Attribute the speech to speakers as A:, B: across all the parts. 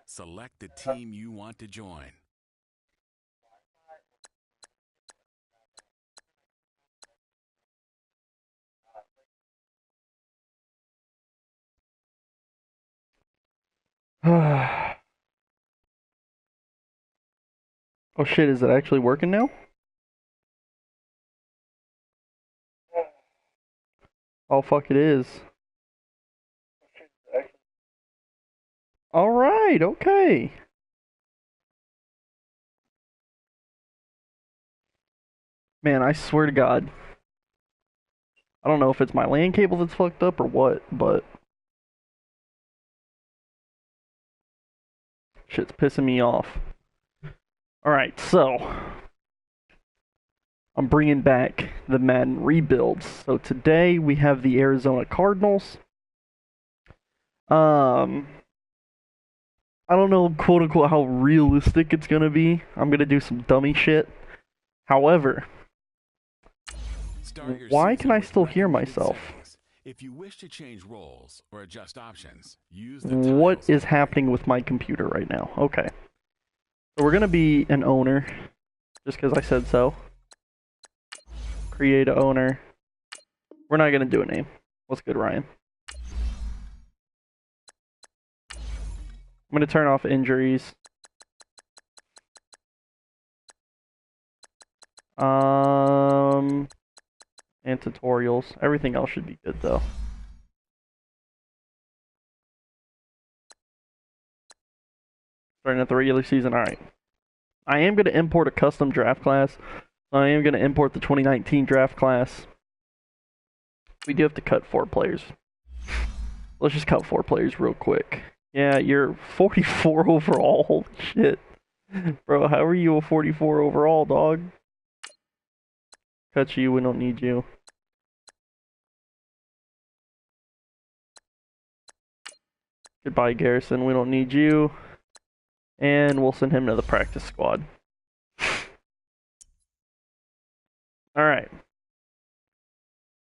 A: Select the team you want to join.
B: Oh shit, is it actually working now? Oh fuck, it is. Alright, okay. Man, I swear to God. I don't know if it's my LAN cable that's fucked up or what, but shit's pissing me off. Alright, so I'm bringing back the Madden rebuilds. So today we have the Arizona Cardinals. Um, I don't know, quote unquote, how realistic it's gonna be. I'm gonna do some dummy shit. However,
A: Start your
B: why can
A: season
B: I
A: with
B: still hear
A: recommended
B: myself?
A: settings. If you wish to change roles or adjust options, use the
B: What
A: tile
B: is
A: setting.
B: happening with my computer right now? Okay. So we're gonna be an owner, just because I said so. Create a owner. We're not gonna do a name. What's good, Ryan? I'm gonna turn off injuries. Um, and tutorials. Everything else should be good though. Starting at the regular season. All right. I am gonna import a custom draft class. I am gonna import the 2019 draft class. We do have to cut 4 players. Let's just cut 4 players real quick. Yeah, you're 44 overall. Holy shit. Bro, how are you a 44 overall, dog? Cut you, we don't need you. Goodbye, Garrison, we don't need you. And we'll send him to the practice squad. Alright.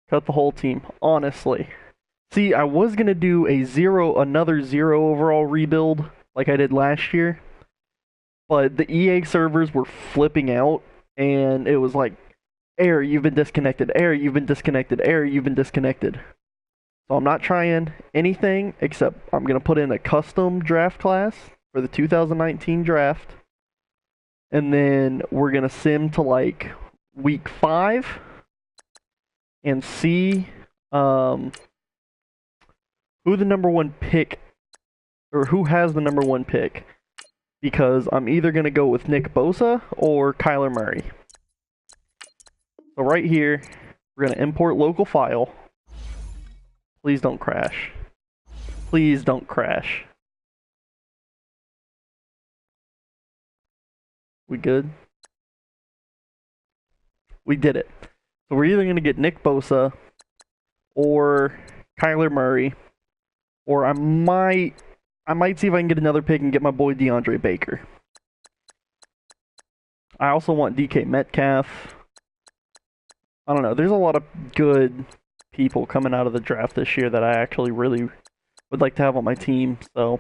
B: Cut the whole team, honestly. See, I was gonna do another 0 overall rebuild like I did last year. But the EA servers were flipping out, and it was like, error, you've been disconnected, error, you've been disconnected, error, you've been disconnected. So I'm not trying anything except I'm going to put in a custom draft class for the 2019 draft. And then we're going to sim to like week 5 and see who the number one pick or who has the number one pick. Because I'm either going to go with Nick Bosa or Kyler Murray. So right here, we're going to import local file. Please don't crash. Please don't crash. We good? We did it. So we're either going to get Nick Bosa or Kyler Murray, or I might see if I can get another pick and get my boy DeAndre Baker. I also want DK Metcalf. I don't know. There's a lot of good people coming out of the draft this year that I actually really would like to have on my team. So,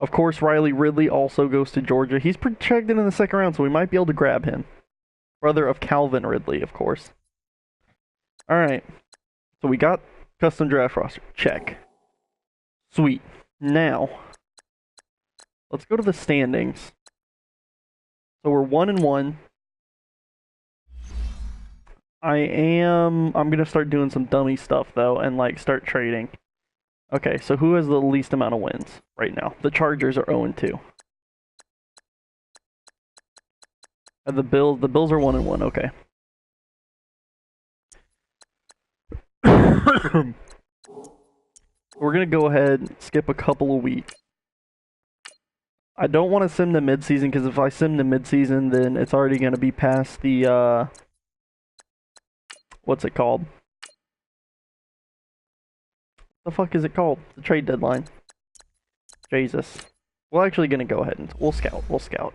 B: of course, Riley Ridley also goes to Georgia. He's projected in the second round, so we might be able to grab him. Brother of Calvin Ridley, of course. All right. So we got custom draft roster. Check. Sweet. Now, let's go to the standings. So we're 1-1. I'm gonna start doing some dummy stuff though, and like start trading. Okay, so who has the least amount of wins right now? The Chargers are 0-2. And the Bills are 1-1. Okay. We're gonna go ahead and skip a couple of weeks. I don't want to sim the midseason because if I sim the midseason, then it's already gonna be past the what's it called? The fuck is it called? The trade deadline. Jesus. We're actually gonna go ahead and we'll scout. We'll scout.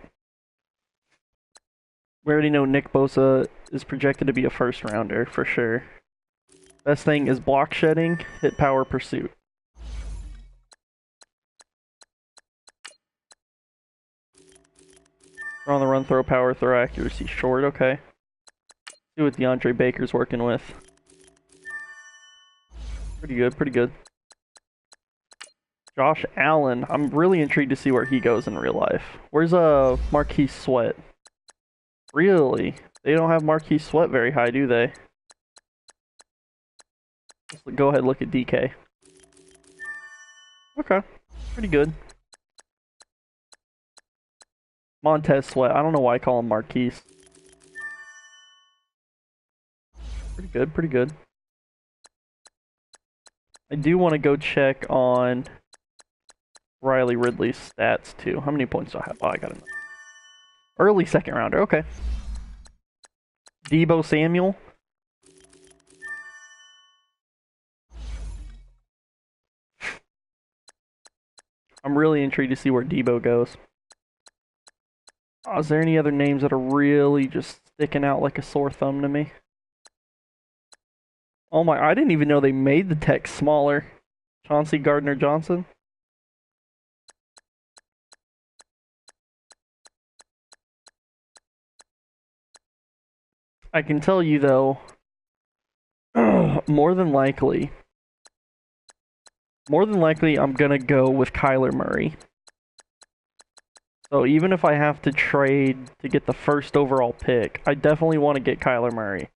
B: We already know Nick Bosa is projected to be a first rounder for sure. Best thing is block shedding, hit power pursuit. Throw on the run, throw power, throw accuracy, short. Okay. See what DeAndre Baker's working with. Pretty good, pretty good. Josh Allen. I'm really intrigued to see where he goes in real life. Where's Marquise Sweat? Really? They don't have Marquise Sweat very high, do they? Let's go ahead and look at DK. Okay. Pretty good. Montez Sweat. I don't know why I call him Marquise. Pretty good, pretty good. I do want to go check on Riley Ridley's stats too. How many points do I have? Oh, I got enough. Early second rounder. Okay. Deebo Samuel. I'm really intrigued to see where Deebo goes. Oh, is there any other names that are really just sticking out like a sore thumb to me? Oh my, I didn't even know they made the text smaller. Chauncey Gardner-Johnson. I can tell you though, more than likely I'm gonna go with Kyler Murray. So even if I have to trade to get the first overall pick, I definitely want to get Kyler Murray.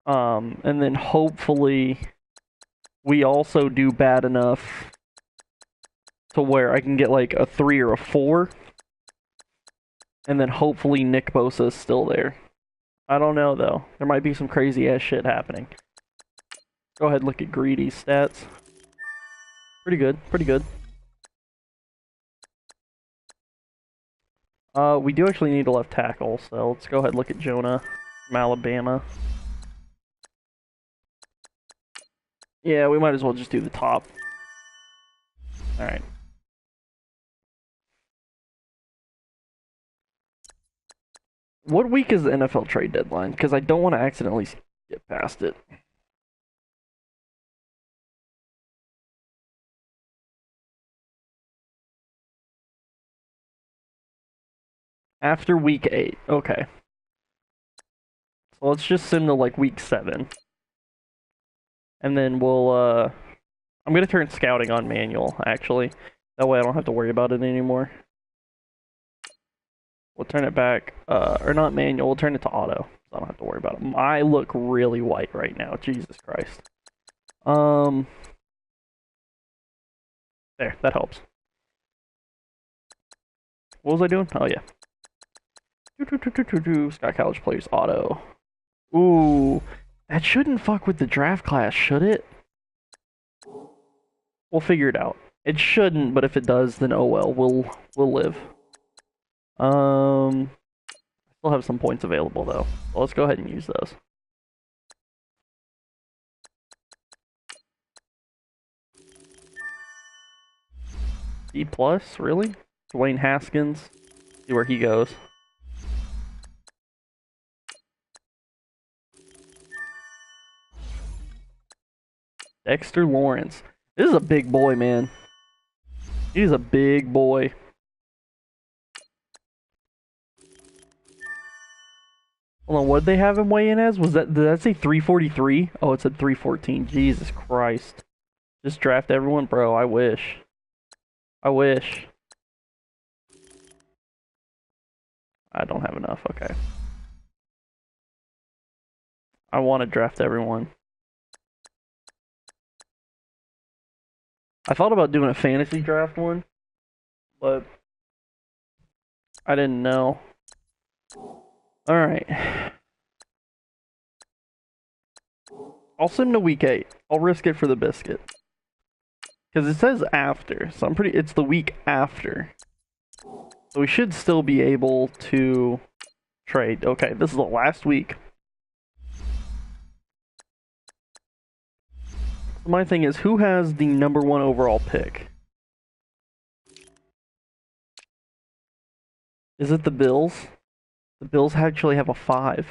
B: And then hopefully we also do bad enough to where I can get like a 3 or a 4. And then hopefully Nick Bosa is still there. I don't know though. There might be some crazy ass shit happening. Go ahead and look at Greedy's stats. Pretty good, pretty good. We do actually need a left tackle, so let's go ahead and look at Jonah from Alabama. Yeah, we might as well just do the top. Alright. What week is the NFL trade deadline? Because I don't want to accidentally get past it. After week 8. Okay. So let's just sim to like week 7. And then we'll, I'm gonna turn scouting on manual, actually. That way I don't have to worry about it anymore. We'll turn it back, or not manual, we'll turn it to auto. So I don't have to worry about it. I look really white right now, Jesus Christ. There, that helps. What was I doing? Oh, yeah. Scott College Players Auto. Ooh, that shouldn't fuck with the draft class, should it? We'll figure it out. It shouldn't, but if it does, then oh well, we'll live. I still have some points available though. So let's go ahead and use those. D plus, really? Dwayne Haskins. See where he goes. Dexter Lawrence. This is a big boy, man. He's a big boy. Hold on, what did they have him weigh in as? Did that say 343? Oh, it said 314. Jesus Christ. Just draft everyone? Bro, I wish. I wish. I don't have enough, okay. I want to draft everyone. I thought about doing a fantasy draft one, but I didn't know. Alright. I'll sim to week 8. I'll risk it for the biscuit. Because it says after, so it's the week after. So we should still be able to trade. Okay, this is the last week. My thing is, who has the #1 overall pick? Is it the Bills? The Bills actually have a 5.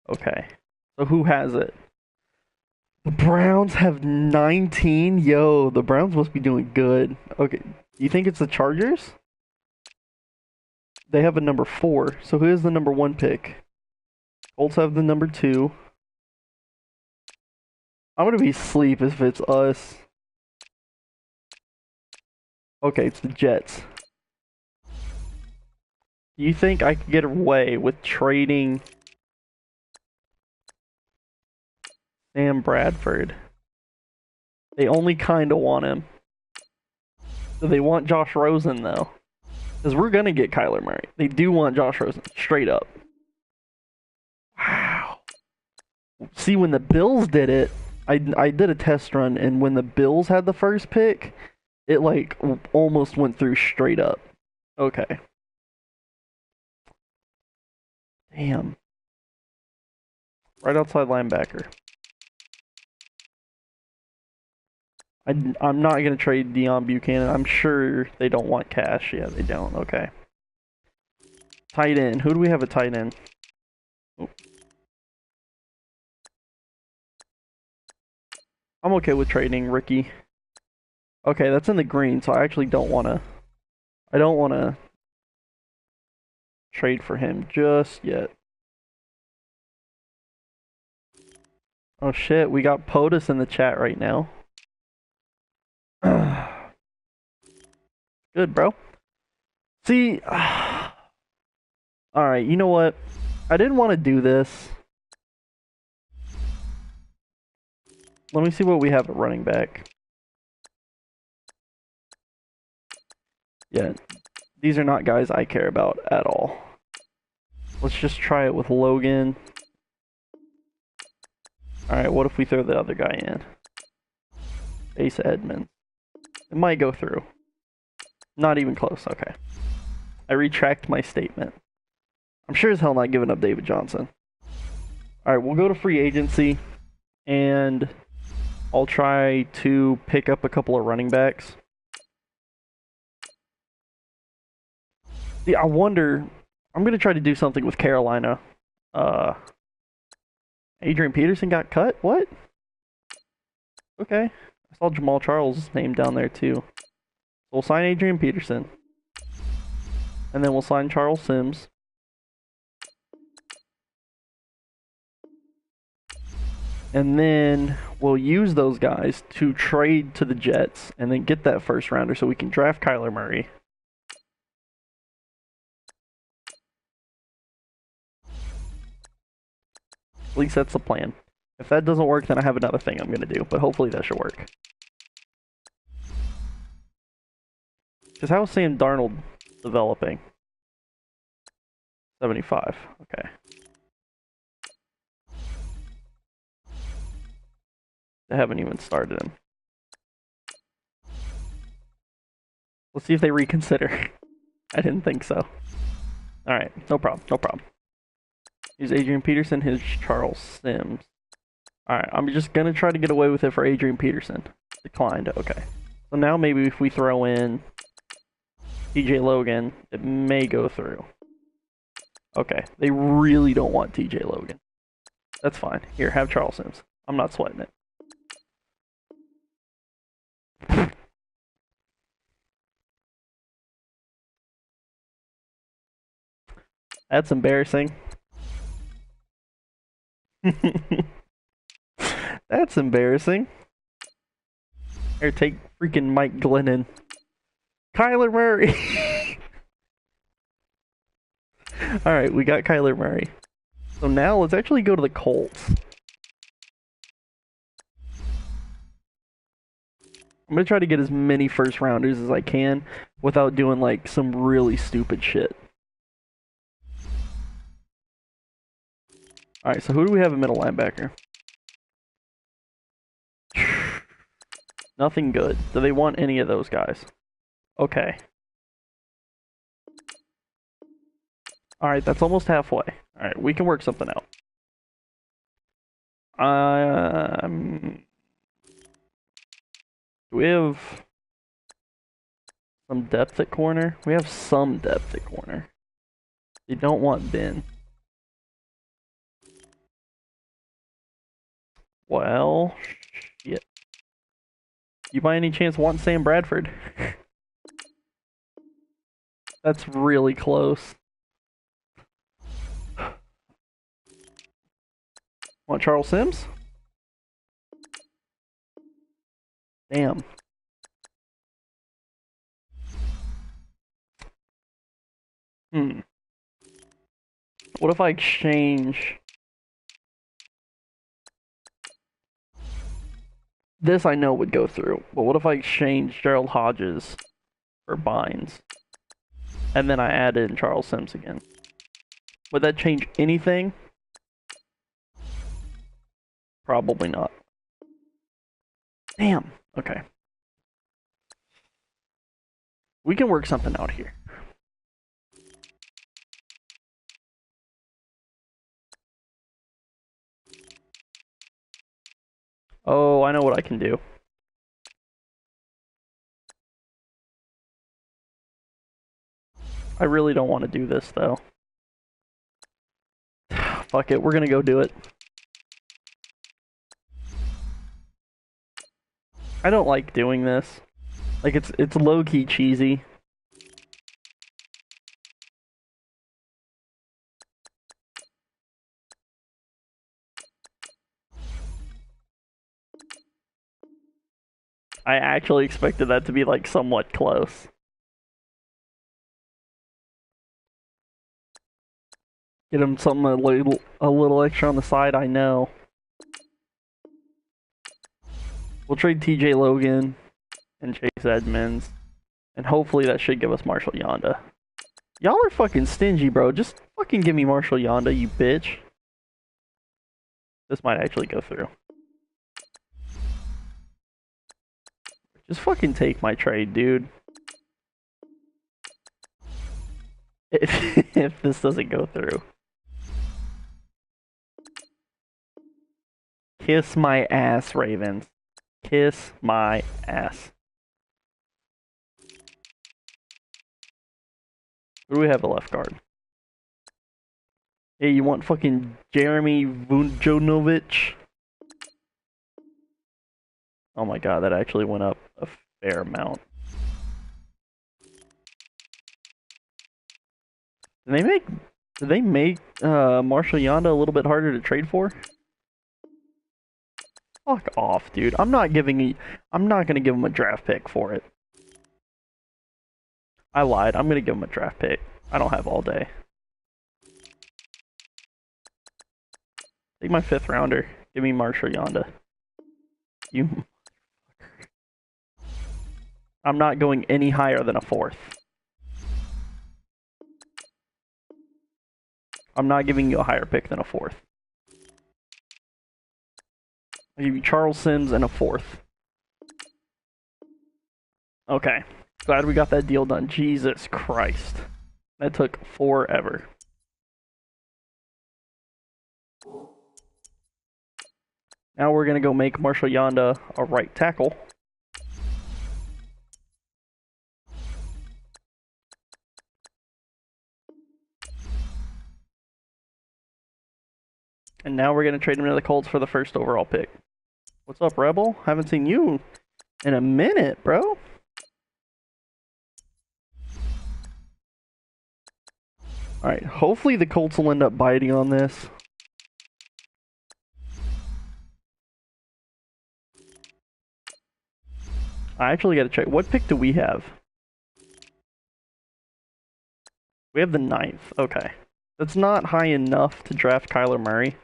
B: Okay. So who has it? The Browns have 19? Yo, the Browns must be doing good. Okay. Do you think it's the Chargers? They have a number 4. So who is the number 1 pick? Colts have the number 2. I'm gonna be asleep if it's us. Okay, it's the Jets. Do you think I could get away with trading Sam Bradford? They only kind of want him. So they want Josh Rosen, though. Because we're going to get Kyler Murray. They do want Josh Rosen, straight up. Wow. See, when the Bills did it, I did a test run, and when the Bills had the first pick, it, like, almost went through straight up. Okay. Damn. Right outside linebacker. I'm not going to trade Deion Buchanan. I'm sure they don't want cash. Yeah, they don't. Okay. Tight end. Who do we have at tight end? Oh. I'm okay with trading Ricky. Okay, that's in the green, so I actually don't want to... I don't want to trade for him just yet. Oh shit, we got POTUS in the chat right now. Good, bro. See, alright, you know what? I didn't want to do this. Let me see what we have at running back. Yeah, these are not guys I care about at all. Let's just try it with Logan. Alright, what if we throw the other guy in? Ace Edmonds. It might go through. Not even close, okay. I retract my statement. I'm sure as hell not giving up David Johnson. Alright, we'll go to free agency, and I'll try to pick up a couple of running backs. See, I wonder... I'm going to try to do something with Carolina. Adrian Peterson got cut? What? Okay. I saw Jamal Charles' name down there, too. We'll sign Adrian Peterson. And then we'll sign Charles Sims. And then we'll use those guys to trade to the Jets and then get that first rounder so we can draft Kyler Murray. At least that's the plan. If that doesn't work, then I have another thing I'm going to do, but hopefully that should work. Because how is Sam Darnold developing? 75. Okay. They haven't even started him. Let's see if they reconsider. I didn't think so. Alright, no problem, no problem. Here's Adrian Peterson, here's Charles Sims. Alright, I'm just gonna try to get away with it for Adrian Peterson. Declined, okay. So now maybe if we throw in TJ Logan, it may go through. Okay, they really don't want TJ Logan. That's fine. Here, have Charles Sims. I'm not sweating it. That's embarrassing. That's embarrassing. Here, take freaking Mike Glennon. Kyler Murray! Alright, we got Kyler Murray. So now let's actually go to the Colts. I'm gonna try to get as many first rounders as I can without doing like some really stupid shit. Alright, so who do we have at middle linebacker? Nothing good. Do they want any of those guys? Okay. Alright, that's almost halfway. Alright, we can work something out. Do we have some depth at corner? We have some depth at corner. They don't want Ben. Well, shit. You by any chance want Sam Bradford? That's really close. Want Charles Sims? Damn. Hmm. What if I exchange... This I know would go through, but what if I exchange Gerald Hodges for Bynes? And then I add in Charles Sims again. Would that change anything? Probably not. Damn. Okay. We can work something out here. Oh, I know what I can do. I really don't want to do this, though. Fuck it, we're gonna go do it. I don't like doing this. Like, it's low-key cheesy. I actually expected that to be, like, somewhat close. Get him something a little extra on the side, I know. We'll trade TJ Logan and Chase Edmonds. And hopefully that should give us Marshall Yonda. Y'all are fucking stingy, bro. Just fucking give me Marshall Yonda, you bitch. This might actually go through. Just fucking take my trade, dude. If this doesn't go through. Kiss my ass, Ravens. Kiss my ass. Who do we have a left guard? Hey, you want fucking Jeremy Vujanovic? Oh my god, that actually went up a fair amount. Did they make Marshall Yonda a little bit harder to trade for? Fuck off, dude. I'm not gonna give him a draft pick for it. I lied. I'm gonna give him a draft pick. I don't have all day. Take my 5th rounder. Give me Marshall Yonda. You. I'm not going any higher than a 4th. I'm not giving you a higher pick than a 4th. I'll give you Charles Sims and a 4th. Okay. Glad we got that deal done. Jesus Christ. That took forever. Now we're going to go make Marshall Yonda a right tackle. And now we're going to trade him to the Colts for the 1st overall pick. What's up, Rebel? Haven't seen you in a minute, bro. Alright, hopefully the Colts will end up biting on this. I actually gotta check. What pick do we have? We have the 9th. Okay. That's not high enough to draft Kyler Murray.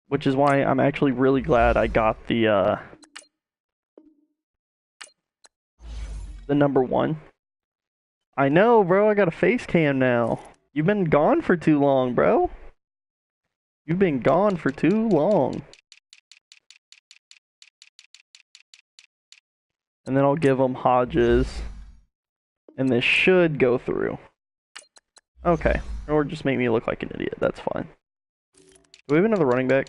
B: Which is why I'm actually really glad I got the number 1. I know, bro. I got a face cam now. You've been gone for too long, bro. You've been gone for too long. And then I'll give them Hodges. And this should go through. Okay. Or just make me look like an idiot. That's fine. Do we have another running back?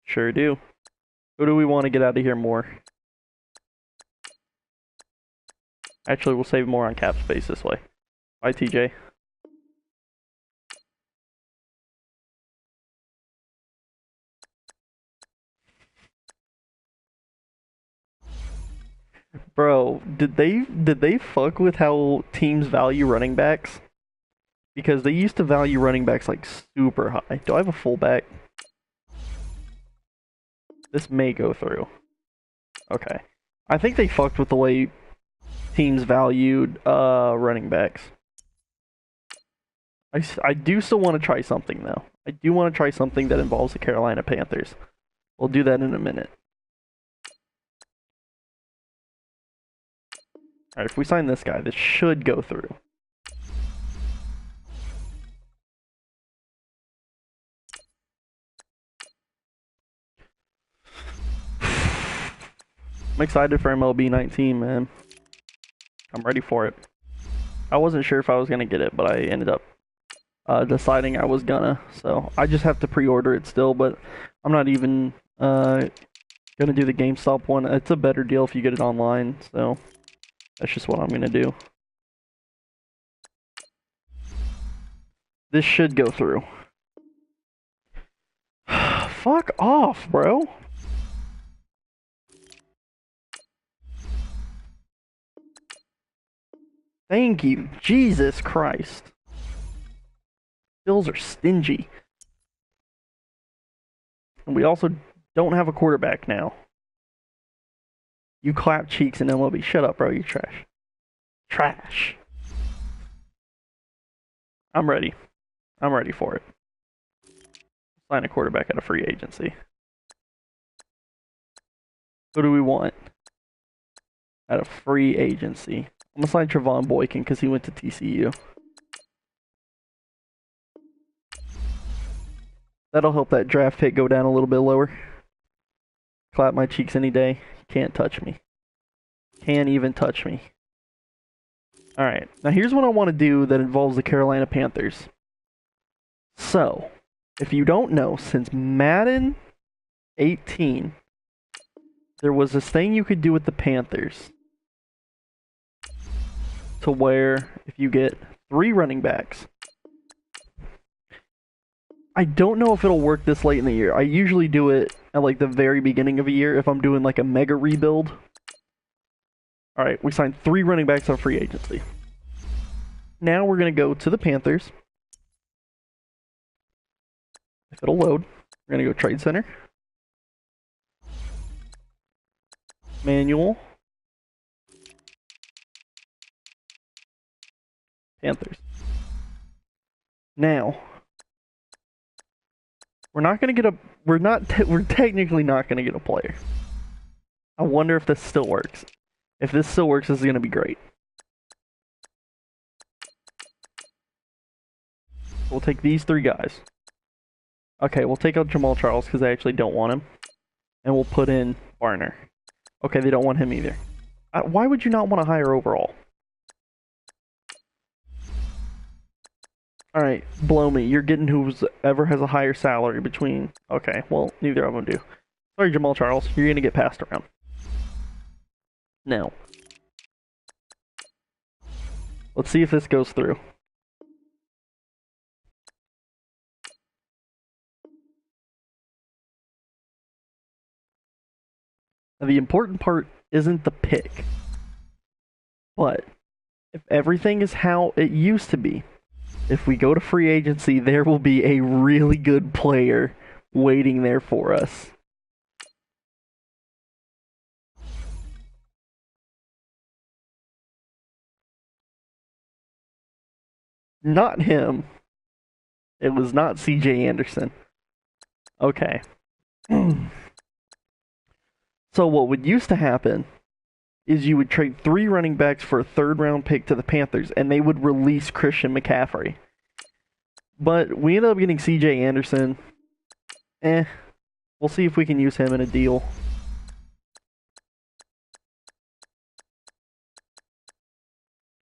B: Sure do. Who do we want to get out of here more? Actually, we'll save more on cap space this way. Bye, TJ. Bro, did they fuck with how teams value running backs? because they used to value running backs like super high. Do I have a fullback? This may go through. Okay. I think they fucked with the way teams valued running backs. I do still want to try something, though. I do want to try something that involves the Carolina Panthers. We'll do that in a minute. Alright, if we sign this guy, this should go through. I'm excited for MLB 19, man. I'm ready for it. I wasn't sure if I was going to get it, but I ended up deciding I was gonna. So I just have to pre-order it still, but I'm not even going to do the GameStop one. It's a better deal if you get it online, so that's just what I'm going to do. This should go through. Fuck off, bro. Thank you. Jesus Christ. Bills are stingy. And we also don't have a quarterback now. You clap cheeks in MLB. Shut up, bro. You trash. Trash. I'm ready. I'm ready for it. Sign a quarterback at a free agency. Who do we want? At a free agency. I'm gonna sign Trevon Boykin because he went to TCU. That'll help that draft pick go down a little bit lower. Clap my cheeks any day. Can't touch me. Can't even touch me. Alright, now here's what I want to do that involves the Carolina Panthers. So, if you don't know, since Madden 18, there was this thing you could do with the Panthers. To where, if you get 3 running backs, I don't know if it'll work this late in the year. I usually do it at like the very beginning of a year if I'm doing like a mega rebuild. Alright, we signed 3 running backs on free agency. Now we're going to go to the Panthers. If it'll load, we're going to go Trade Center. Manual. Panthers. Now, we're not going to get a... We're technically not going to get a player. I wonder if this still works. If this still works, this is going to be great. We'll take these 3 guys. Okay, we'll take out Jamal Charles because I actually don't want him. And we'll put in Barner. Okay, they don't want him either. Why would you not want a higher overall? Alright, blow me. You're getting whoever has a higher salary between... Okay, well, neither of them do. Sorry, Jamal Charles. You're going to get passed around. Now. Let's see if this goes through. Now, the important part isn't the pick. But, if everything is how it used to be, if we go to free agency, there will be a really good player waiting there for us. Not him. It was not CJ Anderson. Okay. So what would used to happen is you would trade 3 running backs for a 3rd round pick to the Panthers, and they would release Christian McCaffrey. But we ended up getting CJ Anderson. We'll see if we can use him in a deal.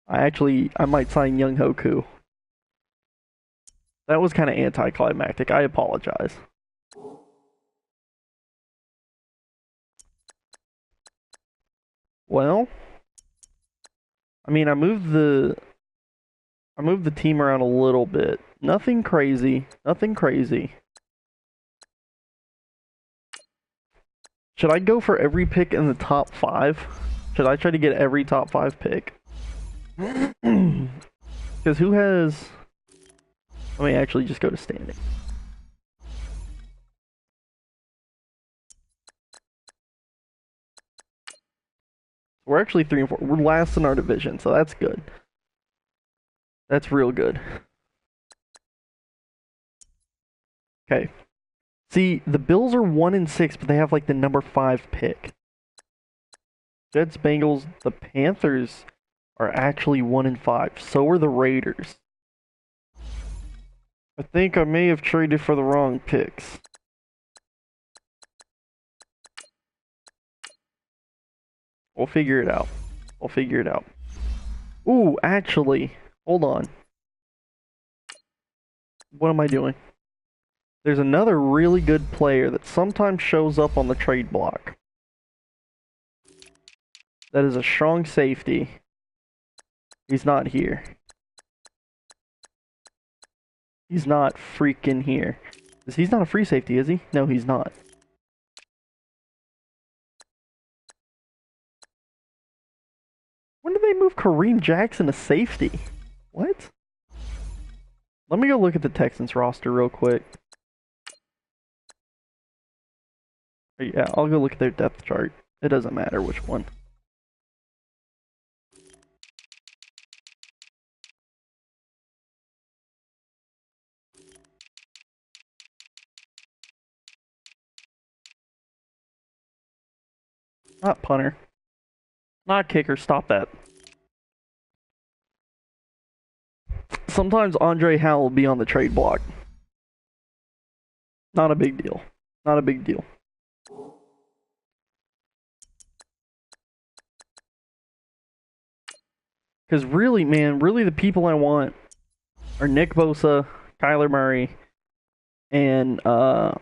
B: I might sign Young Hoku. That was kind of anticlimactic. I apologize. Well, I mean, I moved the team around a little bit. Nothing crazy. Nothing crazy. Should I go for every pick in the top 5? Should I try to get every top 5 pick? Because who has... Let me actually just go to standing. We're actually 3 and 4. We're last in our division, so that's good. That's real good. Okay. See, the Bills are 1 and 6, but they have like the number 5 pick. Jets, Bengals, the Panthers are actually 1 and 5. So are the Raiders. I think I may have traded for the wrong picks. We'll figure it out. We'll figure it out. Ooh, actually, hold on. What am I doing? There's another really good player that sometimes shows up on the trade block. That is a strong safety. He's not here. He's not freaking here. He's not a free safety, is he? No, he's not. When did they move Kareem Jackson to safety? What? Let me go look at the Texans roster real quick. Yeah, I'll go look at their depth chart. It doesn't matter which one. Not punter. Not kicker. Stop that. Sometimes Andre Howell will be on the trade block. Not a big deal. Not a big deal. Because really, man, really the people I want are Nick Bosa, Kyler Murray, and not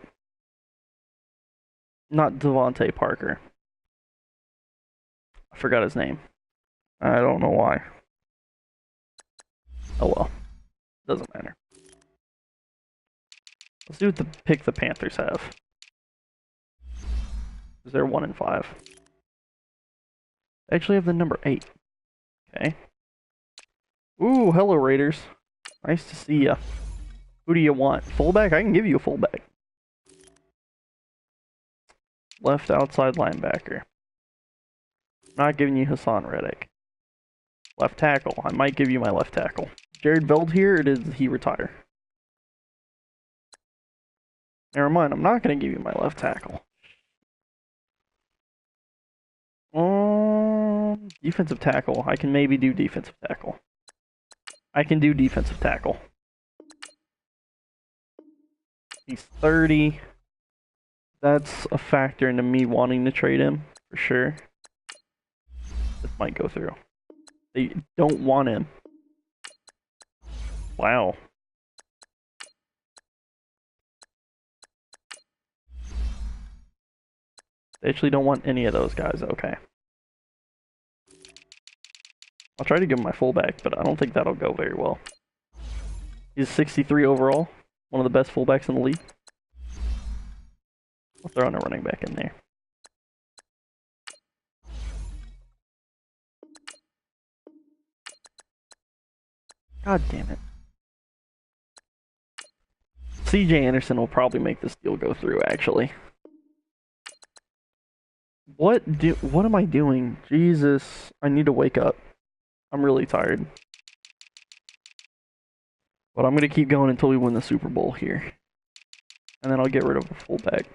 B: Devontae Parker. I forgot his name. I don't know why. Oh well. Doesn't matter. Let's see what the pick the Panthers have. Because they're 1 and 5. They actually have the number 8. Okay. Ooh, hello Raiders. Nice to see ya. Who do you want? Fullback? I can give you a fullback. Left outside linebacker. Not giving you Hassan Reddick. Left tackle. I might give you my left tackle. Jared Veld here, or did he retire? Never mind, I'm not going to give you my left tackle. Defensive tackle. I can maybe do defensive tackle. I can do defensive tackle. He's 30. That's a factor into me wanting to trade him, for sure. This might go through. They don't want him. Wow. They actually don't want any of those guys. Okay. I'll try to give him my fullback, but I don't think that'll go very well. He's 63 overall. One of the best fullbacks in the league. I'll throw in a running back in there. God damn it. CJ Anderson will probably make this deal go through, actually. What am I doing? Jesus, I need to wake up. I'm really tired. But I'm going to keep going until we win the Super Bowl here. And then I'll get rid of a fullback.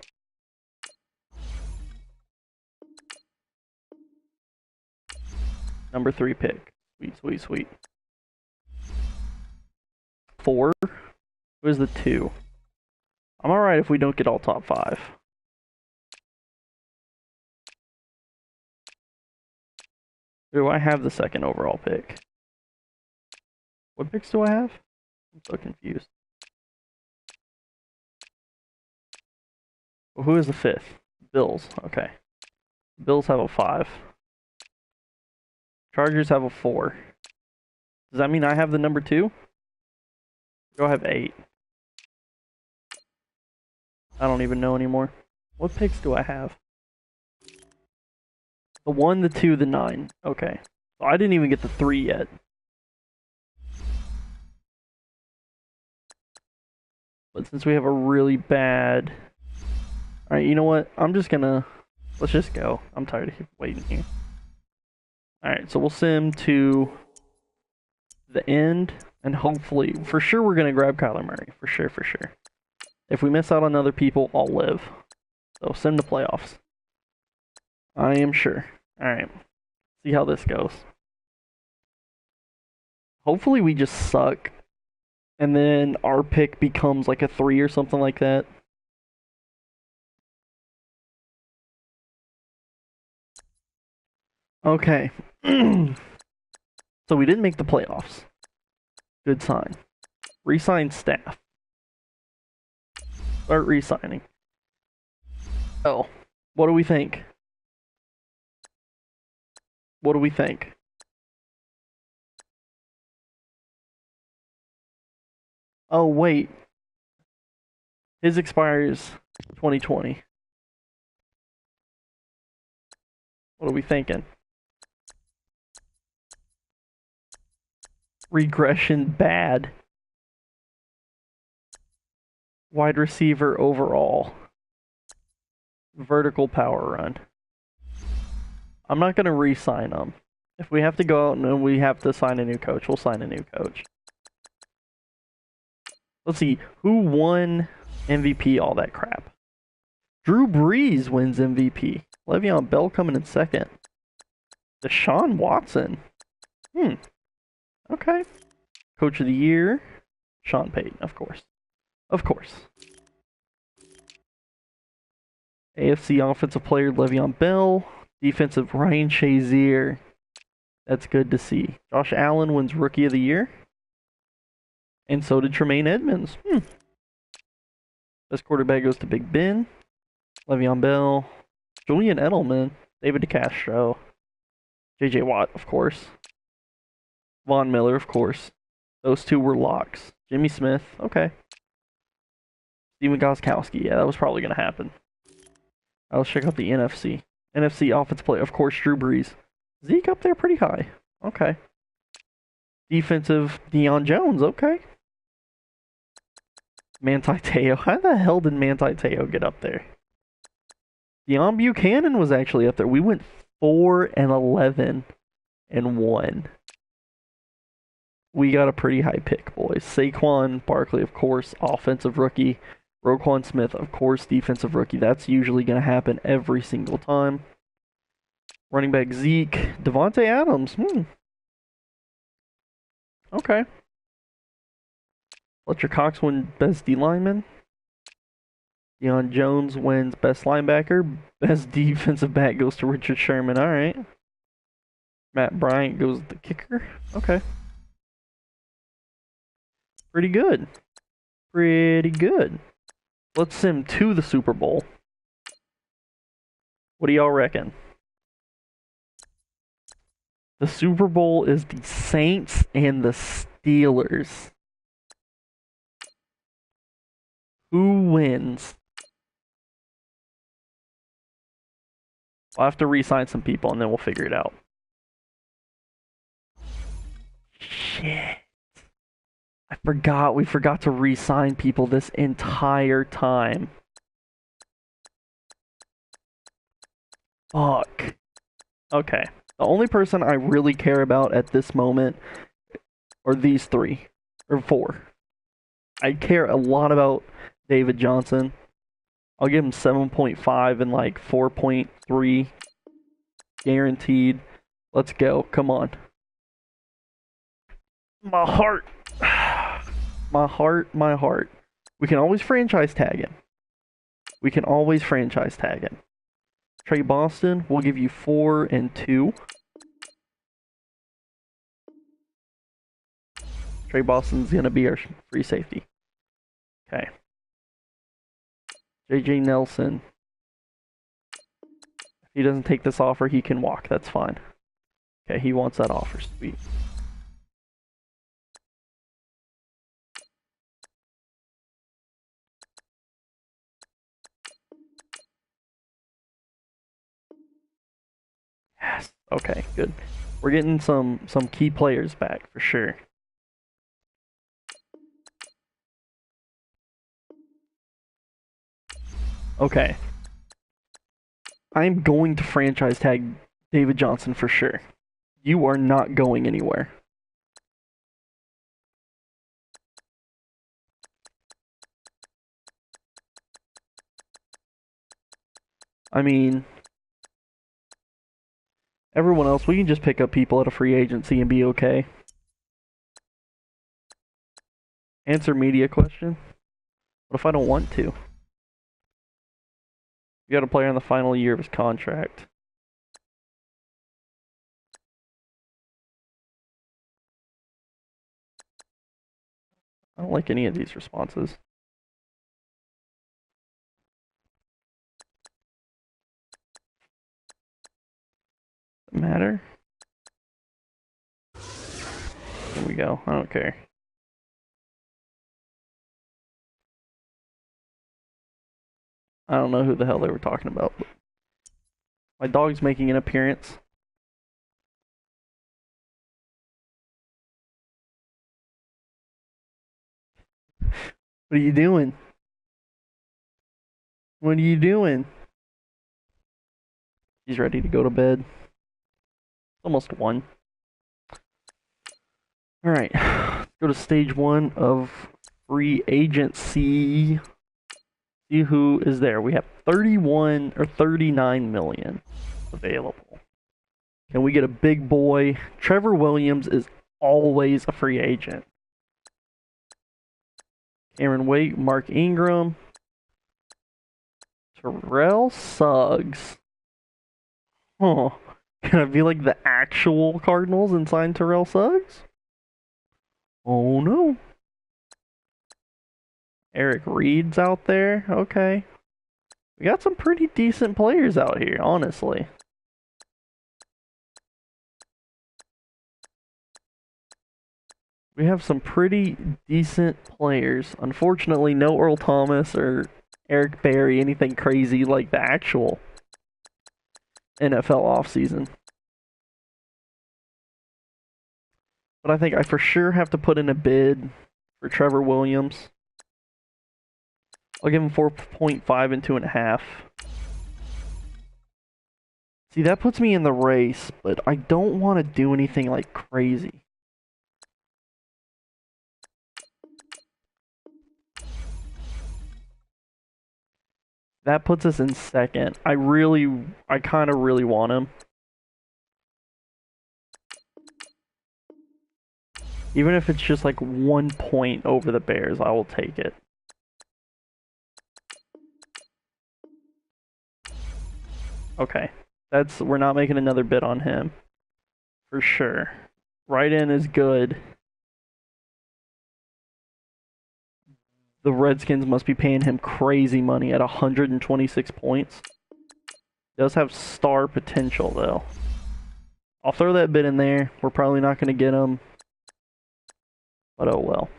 B: Number 3 pick. Sweet, sweet, sweet. 4? Where's the 2? I'm alright if we don't get all top 5. Do I have the 2nd overall pick? What picks do I have? I'm so confused. Well, who is the 5th? Bills. Okay. Bills have a 5. Chargers have a 4. Does that mean I have the number 2? Do I have 8? I don't even know anymore. What picks do I have? The 1, the 2, the 9. Okay. So I didn't even get the 3 yet. But since we have a really bad... Alright, you know what? I'm just gonna... Let's just go. I'm tired of waiting here. Alright, so we'll sim to the end, and hopefully, for sure we're gonna grab Kyler Murray. For sure, for sure. If we miss out on other people, I'll live. So sim to playoffs. I am sure. Alright. See how this goes. Hopefully we just suck. And then our pick becomes like a 3 or something like that. Okay. So we didn't make the playoffs. Good sign. Resign staff. Start resigning. Oh. What do we think? What do we think? Oh, wait. His expires 2020. What are we thinking? Regression bad. Wide receiver overall. Vertical power run. I'm not going to re-sign him. If we have to go out and we have to sign a new coach, we'll sign a new coach. Let's see. Who won MVP, all that crap? Drew Brees wins MVP. Le'Veon Bell coming in second. Deshaun Watson. Okay. Coach of the year. Sean Payton, of course. Of course. AFC Offensive Player Le'Veon Bell. Defensive Ryan Shazier. That's good to see. Josh Allen wins Rookie of the Year. And so did Tremaine Edmonds. Best quarterback goes to Big Ben. Le'Veon Bell. Julian Edelman. David DeCastro. J.J. Watt, of course. Von Miller, of course. Those two were locks. Jimmy Smith. Okay. Steven Gostkowski. Yeah, that was probably going to happen. Let's check out the NFC. NFC offensive play. Of course, Drew Brees. Zeke up there pretty high. Okay. Defensive, Deion Jones. Okay. Manti Te'o. How the hell did Manti Te'o get up there? Deion Buchanan was actually up there. We went 4-11 and 1. We got a pretty high pick, boys. Saquon Barkley, of course, offensive rookie. Roquan Smith, of course, defensive rookie. That's usually going to happen every single time. Running back Zeke. Devontae Adams. Okay. Fletcher Cox wins best D lineman. Deion Jones wins best linebacker. Best defensive back goes to Richard Sherman. All right. Matt Bryant goes to the kicker. Okay. Pretty good. Pretty good. Let's sim to the Super Bowl. What do y'all reckon? The Super Bowl is the Saints and the Steelers. Who wins? I'll have to re-sign some people and then we'll figure it out. Shit. We forgot to re-sign people this entire time. Fuck. Okay. The only person I really care about at this moment are these 3. Or 4. I care a lot about David Johnson. I'll give him 7.5 and like 4.3 guaranteed. Let's go. Come on. My heart. My heart. We can always franchise tag him. Trey Boston, we'll give you 4 and 2. Trey Boston's going to be our free safety. Okay. JJ Nelson. If he doesn't take this offer, he can walk. That's fine. Okay, he wants that offer. Sweet. Yes. Okay, good. We're getting some key players back for sure. Okay. I'm going to franchise tag David Johnson for sure. You are not going anywhere. I mean, everyone else, we can just pick up people at a free agency and be okay. Answer media question. What if I don't want to? You got a player in the final year of his contract. I don't like any of these responses. Matter? Here we go. I don't care. I don't know who the hell they were talking about. But my dog's making an appearance. What are you doing? What are you doing? He's ready to go to bed. Almost 1. Alright. Let's go to stage 1 of free agency. See who is there. We have 31 or 39 million available. Can we get a big boy? Trevor Williams is always a free agent. Cameron Wake, Mark Ingram, Terrell Suggs. Huh. Can I be like the actual Cardinals and sign Terrell Suggs? Oh no. Eric Reed's out there. Okay. We got some pretty decent players out here, honestly. We have some pretty decent players. Unfortunately, no Earl Thomas or Eric Berry, anything crazy like the actual NFL offseason. But I think I for sure have to put in a bid for Trevor Williams. I'll give him 4.5 and 2.5. See, that puts me in the race, but I don't want to do anything like crazy. That puts us in second. I kind of really want him. Even if it's just like 1 point over the Bears, I will take it. Okay. We're not making another bid on him. For sure. Right in is good. The Redskins must be paying him crazy money at 126 points. Does have star potential, though. I'll throw that bid in there. We're probably not going to get him. But oh well.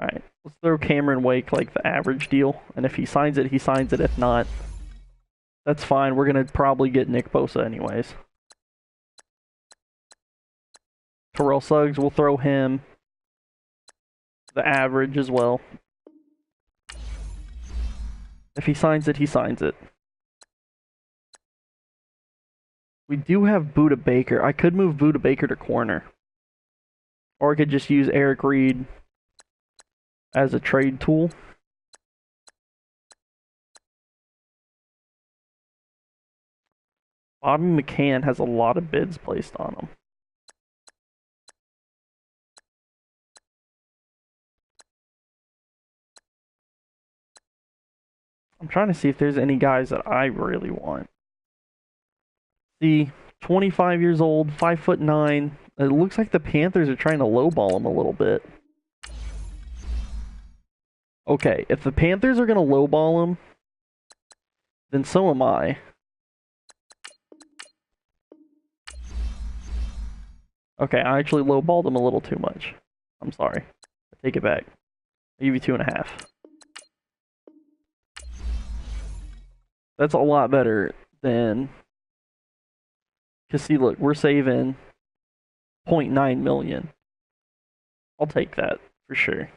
B: Alright. Let's throw Cameron Wake like the average deal. And if he signs it, he signs it. If not, that's fine. We're going to probably get Nick Bosa anyways. Terrell Suggs, we'll throw him the average as well. If he signs it, he signs it. We do have Buda Baker. I could move Buda Baker to corner. Or I could just use Eric Reed as a trade tool. Bobby McCann has a lot of bids placed on him. I'm trying to see if there's any guys that I really want. See, 25 years old, 5'9". It looks like the Panthers are trying to lowball him a little bit. Okay, if the Panthers are going to lowball him, then so am I. Okay, I actually lowballed him a little too much. I'm sorry. I take it back. I'll give you 2.5. That's a lot better than... Because see, look, we're saving 0.9 million. I'll take that, for sure.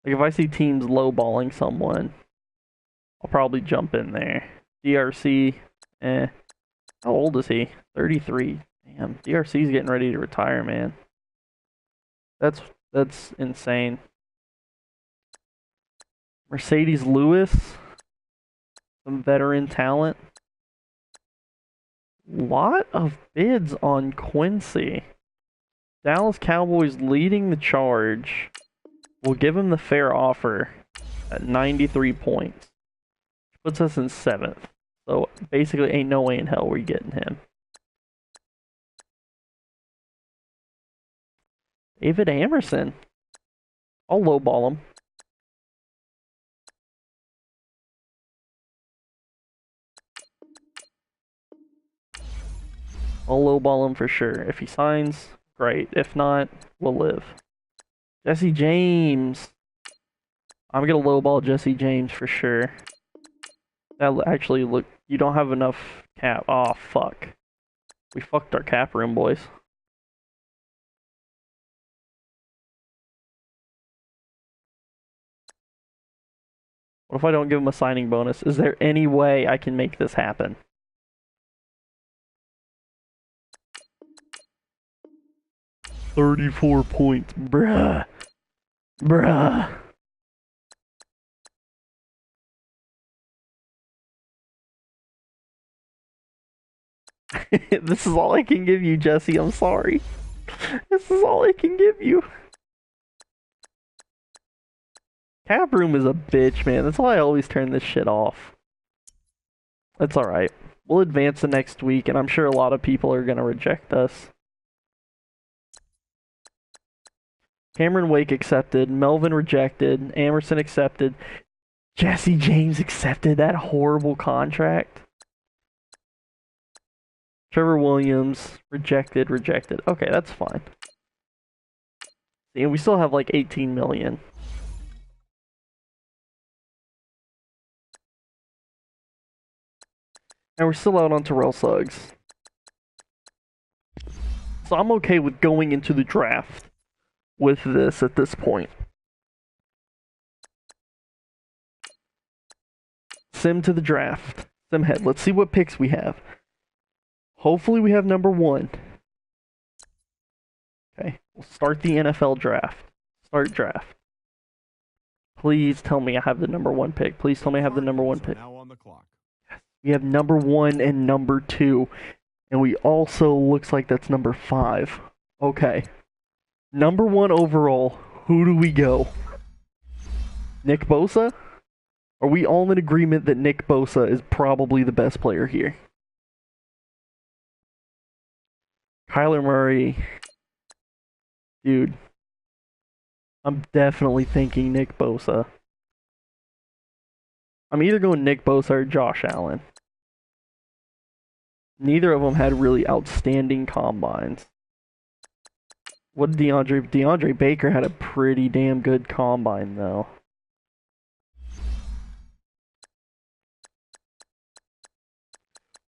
B: Like, if I see teams lowballing someone, I'll probably jump in there. DRC, eh. How old is he? 33. Damn, DRC's getting ready to retire, man. That's insane. Mercedes Lewis, some veteran talent. Lot of bids on Quincy. Dallas Cowboys leading the charge. We'll give him the fair offer at 93 points. Which puts us in 7th. So basically ain't no way in hell we're getting him. David Amerson. I'll lowball him. I'll lowball him for sure. If he signs, great. If not, we'll live. Jesse James. I'm gonna lowball Jesse James for sure. That actually look. You don't have enough cap. Oh fuck. We fucked our cap room, boys. What if I don't give him a signing bonus? Is there any way I can make this happen? $34 points, bruh. Bruh. This is all I can give you, Jesse. I'm sorry. This is all I can give you. Cap room is a bitch, man. That's why I always turn this shit off. That's alright. We'll advance the next week, and I'm sure a lot of people are gonna reject us. Cameron Wake accepted. Melvin rejected. Amerson accepted. Jesse James accepted that horrible contract. Trevor Williams rejected. Okay, that's fine. See, and we still have like 18 million. And we're still out on Terrell Suggs. So I'm okay with going into the draft with this at this point. Sim to the draft. Sim head. Let's see what picks we have. Hopefully we have number 1. Okay, we'll start the NFL draft. Start draft. Please tell me I have the number 1 pick. Please tell me I have the number 1 pick.
A: Now on the clock.
B: We have number 1 and number 2. And we also looks like that's number 5. Okay. Number 1 overall. Who do we go? Nick Bosa? Are we all in agreement that Nick Bosa is probably the best player here? Kyler Murray. Dude. I'm definitely thinking Nick Bosa. I'm either going Nick Bosa or Josh Allen. Neither of them had really outstanding combines. What did DeAndre Baker had a pretty damn good combine, though.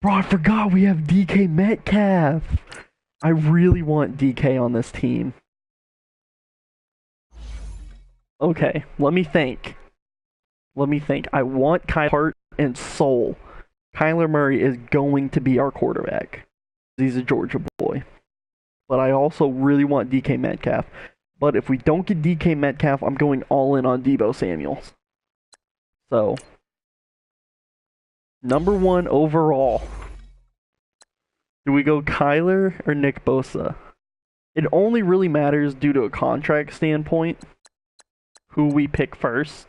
B: Bro, I forgot we have DK Metcalf. I really want DK on this team. Okay, let me think. I want Kyler heart and soul. Kyler Murray is going to be our quarterback. He's a Georgia boy. But I also really want DK Metcalf. But if we don't get DK Metcalf, I'm going all in on Deebo Samuels. So, number 1 overall. Do we go Kyler or Nick Bosa? It only really matters due to a contract standpoint who we pick first.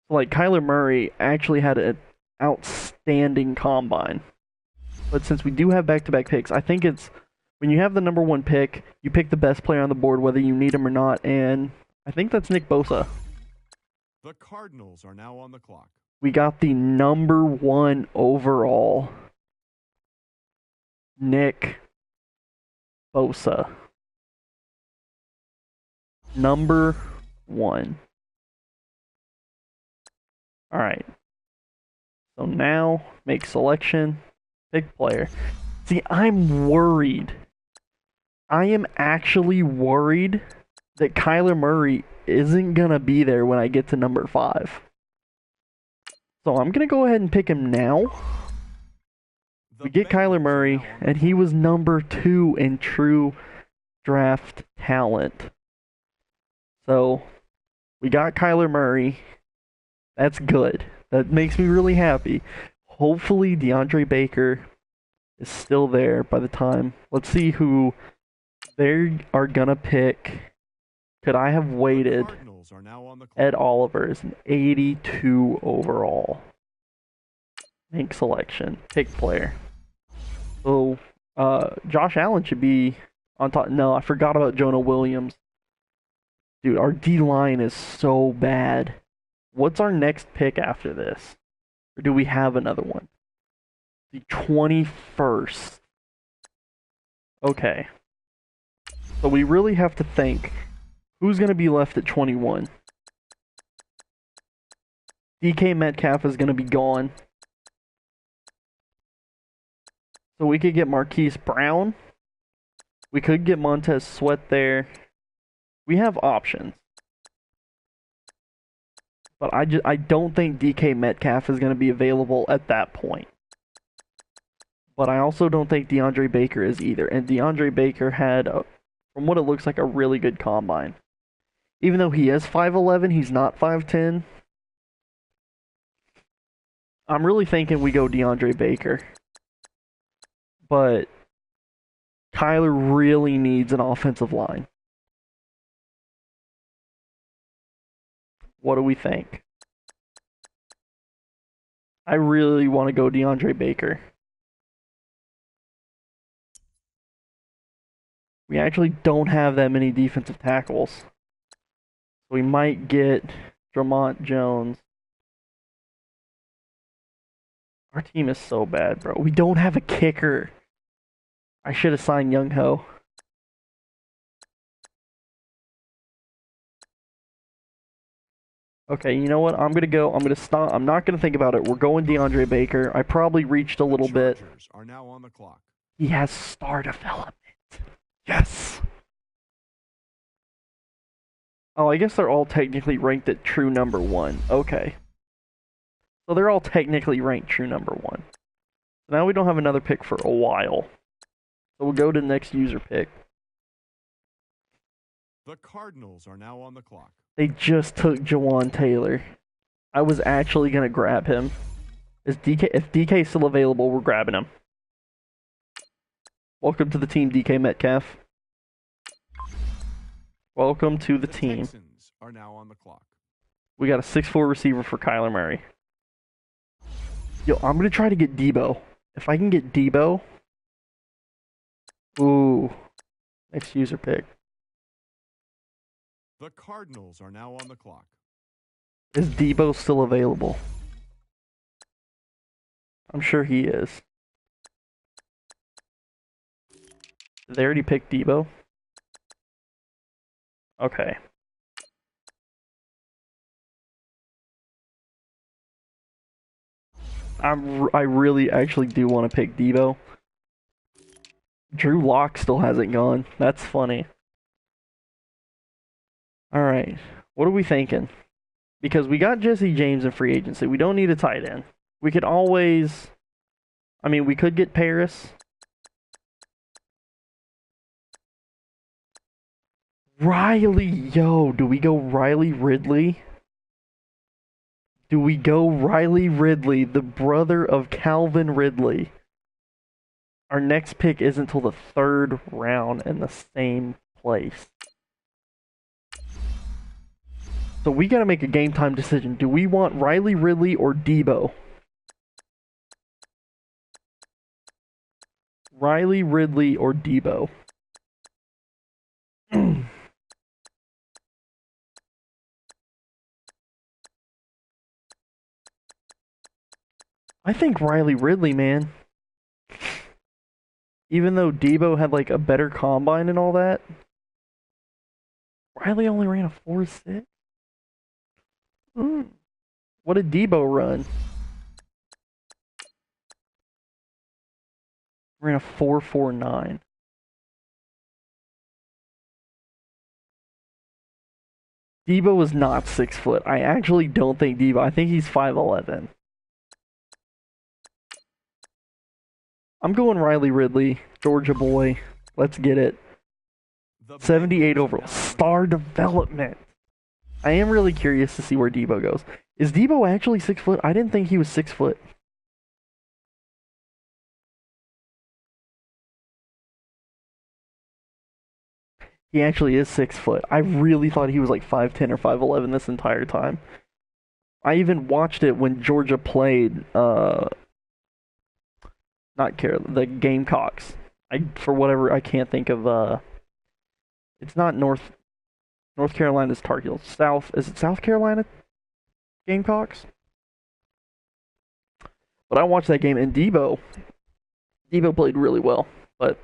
B: Like, Kyler Murray actually had an outstanding combine. But since we do have back-to-back picks, I think it's when you have the number 1 pick, you pick the best player on the board, whether you need him or not, and I think that's Nick Bosa.
A: The Cardinals are now on the clock.
B: We got the number 1 overall, Nick Bosa. Number 1. Alright. So now, make selection, pick player. See, I'm worried. I am actually worried that Kyler Murray isn't gonna be there when I get to number 5. So I'm gonna go ahead and pick him now. We get Kyler Murray, and he was number 2 in true draft talent. So we got Kyler Murray. That's good. That makes me really happy. Hopefully DeAndre Baker is still there by the time. Let's see who they are gonna pick. Could I have waited? Ed Oliver is an 82 overall. Make selection. Pick player. So, Josh Allen should be on top. No, I forgot about Jonah Williams. Dude, our D-line is so bad. What's our next pick after this? Or do we have another one? The 21st. Okay. So we really have to think. Who's going to be left at 21? DK Metcalf is going to be gone. So we could get Marquise Brown. We could get Montez Sweat there. We have options. But I don't think DK Metcalf is going to be available at that point. But I also don't think DeAndre Baker is either. And DeAndre Baker had, from what it looks like, a really good combine. Even though he is 5'11", he's not 5'10". I'm really thinking we go DeAndre Baker. But Kyler really needs an offensive line. What do we think? I really want to go DeAndre Baker. We actually don't have that many defensive tackles. We might get Dramont Jones. Our team is so bad, bro. We don't have a kicker. I should have signed Young Ho. Okay, you know what? I'm gonna stop. I'm not gonna think about it. We're going DeAndre Baker. I probably reached a little bit.
C: Are now on the clock.
B: He has star development. Yes. Oh, I guess they're all technically ranked at true number 1. Okay. So they're all technically ranked true number 1. Now we don't have another pick for a while. So we'll go to the next user pick.
C: The Cardinals are now on the clock.
B: They just took Jawan Taylor. I was actually going to grab him. If DK is still available, we're grabbing him. Welcome to the team, DK Metcalf. Welcome to the team.
C: Texans are now on the clock.
B: We got a 6'4" receiver for Kyler Murray. Yo, I'm going to try to get Debo. If I can get Debo... Ooh. Next user pick.
C: The Cardinals are now on the clock.
B: Is Debo still available? I'm sure he is. Did they already pick Debo? Okay. I really actually do want to pick Debo. Drew Lock still hasn't gone. That's funny. Alright. What are we thinking? Because we got Jesse James in free agency. We don't need a tight end. We could always... I mean, we could get Paris. Riley, yo, do we go Riley Ridley? Do we go Riley Ridley, the brother of Calvin Ridley? Our next pick isn't until the 3rd round in the same place. So we gotta make a game time decision. Do we want Riley Ridley or Debo? Riley Ridley or Debo? I think Riley Ridley, man. Even though Debo had like a better combine and all that, Riley only ran a 4.6. What did Debo run? Ran a 4.49. Debo is not 6 foot. I actually don't think Debo. I think he's 5'11". I'm going Riley Ridley, Georgia boy. Let's get it.
C: The
B: 78
C: Bengals are
B: overall.
C: now on the
B: Star development. I am really curious to see where Debo goes. Is Debo actually 6 foot? I didn't think he was 6 foot. He actually is 6 foot. I really thought he was like 5'10" or 5'11" this entire time. I even watched it when Georgia played, the Gamecocks. For whatever, I can't think of, it's not North Carolina's Tar Heels. Is it South Carolina Gamecocks? But I watched that game, and Debo played really well, but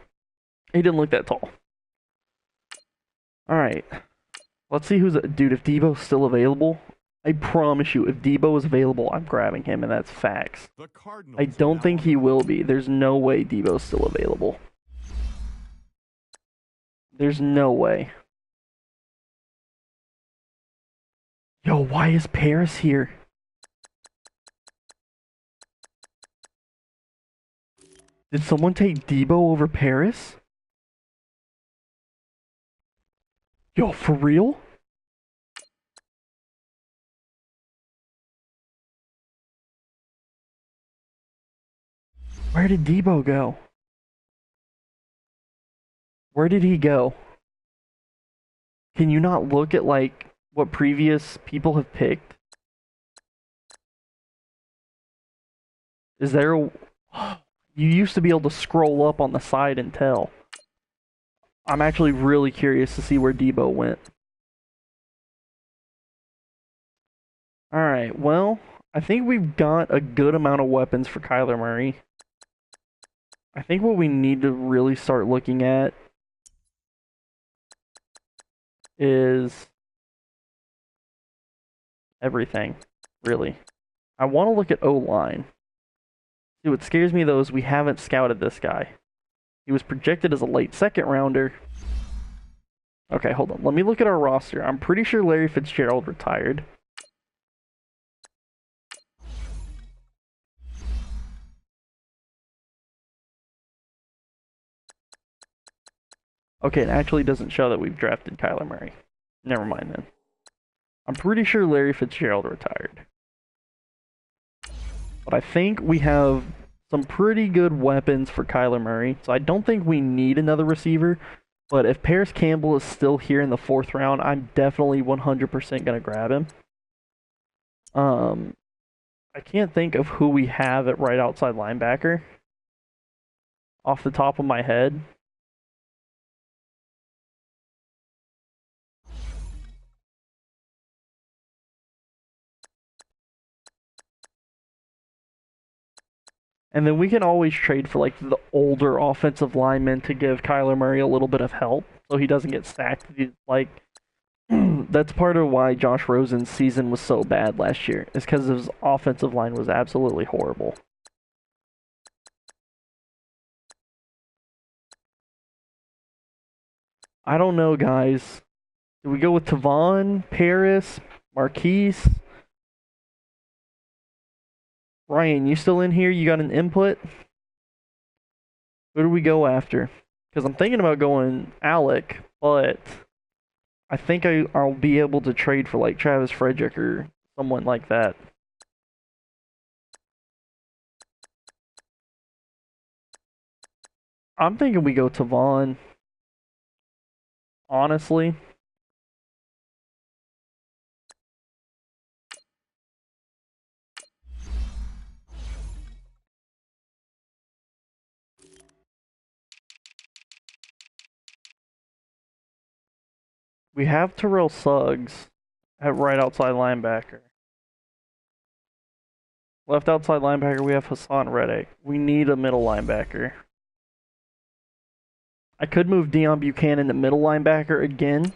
B: he didn't look that tall. Alright. Let's see dude, if Debo's still available, I promise you, if Debo is available, I'm grabbing him, and that's facts.
C: The Cardinals
B: I
C: are
B: don't
C: now
B: think
C: on
B: he
C: the
B: will
C: clock.
B: be. There's no way Debo's still available. There's no way. Yo, why is Paris here? Did someone take Debo over Paris? Yo, for real? Where did Debo go? Where did he go? Can you not look at, like, what previous people have picked? Is there a... You used to be able to scroll up on the side and tell. I'm actually really curious to see where Debo went. Alright, well, I think we've got a good amount of weapons for Kyler Murray. I think what we need to really start looking at is everything, really. I want to look at O-line. See, what scares me, though, is we haven't scouted this guy. He was projected as a late second rounder. Okay, hold on. Let me look at our roster. I'm pretty sure Larry Fitzgerald retired. Okay, it actually doesn't show that we've drafted Kyler Murray. Never mind then. I'm pretty sure Larry Fitzgerald retired. But I think we have some pretty good weapons for Kyler Murray, so I don't think we need another receiver. But if Paris Campbell is still here in the 4th round, I'm definitely 100% going to grab him. I can't think of who we have at right outside linebacker off the top of my head. And then we can always trade for like the older offensive linemen to give Kyler Murray a little bit of help so he doesn't get stacked. Like, that's part of why Josh Rosen's season was so bad last year, is because his offensive line was absolutely horrible. I don't know, guys. Do we go with Tavon, Paris, Marquise? Ryan, you still in here? You got an input? Who do we go after? Because I'm thinking about going Alec, but I think I'll be able to trade for like Travis Frederick or someone like that. I'm thinking we go Tavon. Honestly. We have Terrell Suggs at right outside linebacker. Left outside linebacker, we have Hassan Reddick. We need a middle linebacker. I could move Deion Buchanan to middle linebacker again.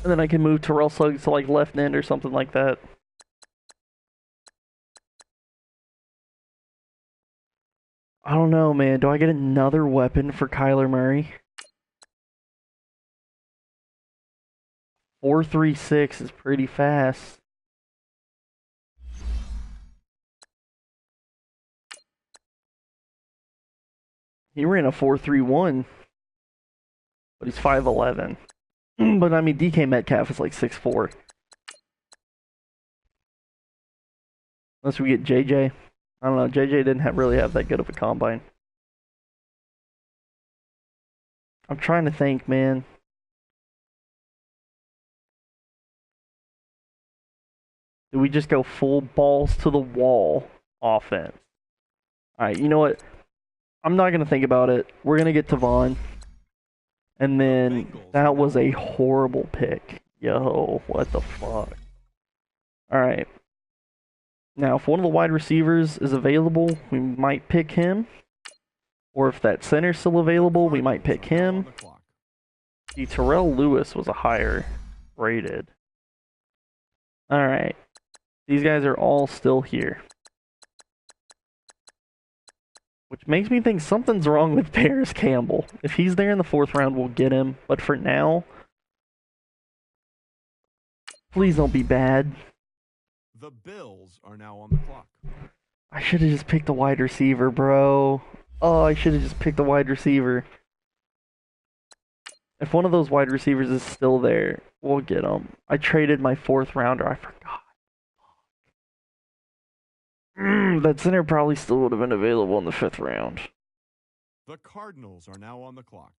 B: And then I can move Terrell Suggs to like left end or something like that. I don't know, man. Do I get another weapon for Kyler Murray? 4.36 is pretty fast. He ran a 4.31, but he's 5'11". But I mean, DK Metcalf is like 6'4". Unless we get JJ. I don't know. JJ didn't really have that good of a combine. I'm trying to think, man. Do we just go full balls to the wall offense? Alright, you know what? I'm not going to think about it. We're going to get Tavon. And then that was a horrible pick. Yo, what the fuck? Alright. Now, if one of the wide receivers is available, we might pick him. Or if that center's still available, we might pick him. See, Terrell Lewis was a higher rated. Alright. These guys are all still here. Which makes me think something's wrong with Paris Campbell. If he's there in the 4th round, we'll get him. But for now, please don't be bad.
C: The Bills are now on the clock.
B: I should have just picked a wide receiver, bro. Oh, I should have just picked a wide receiver. If one of those wide receivers is still there, we'll get him. I traded my 4th rounder. I forgot. That center probably still would have been available in the 5th round.
C: The Cardinals are now on the clock.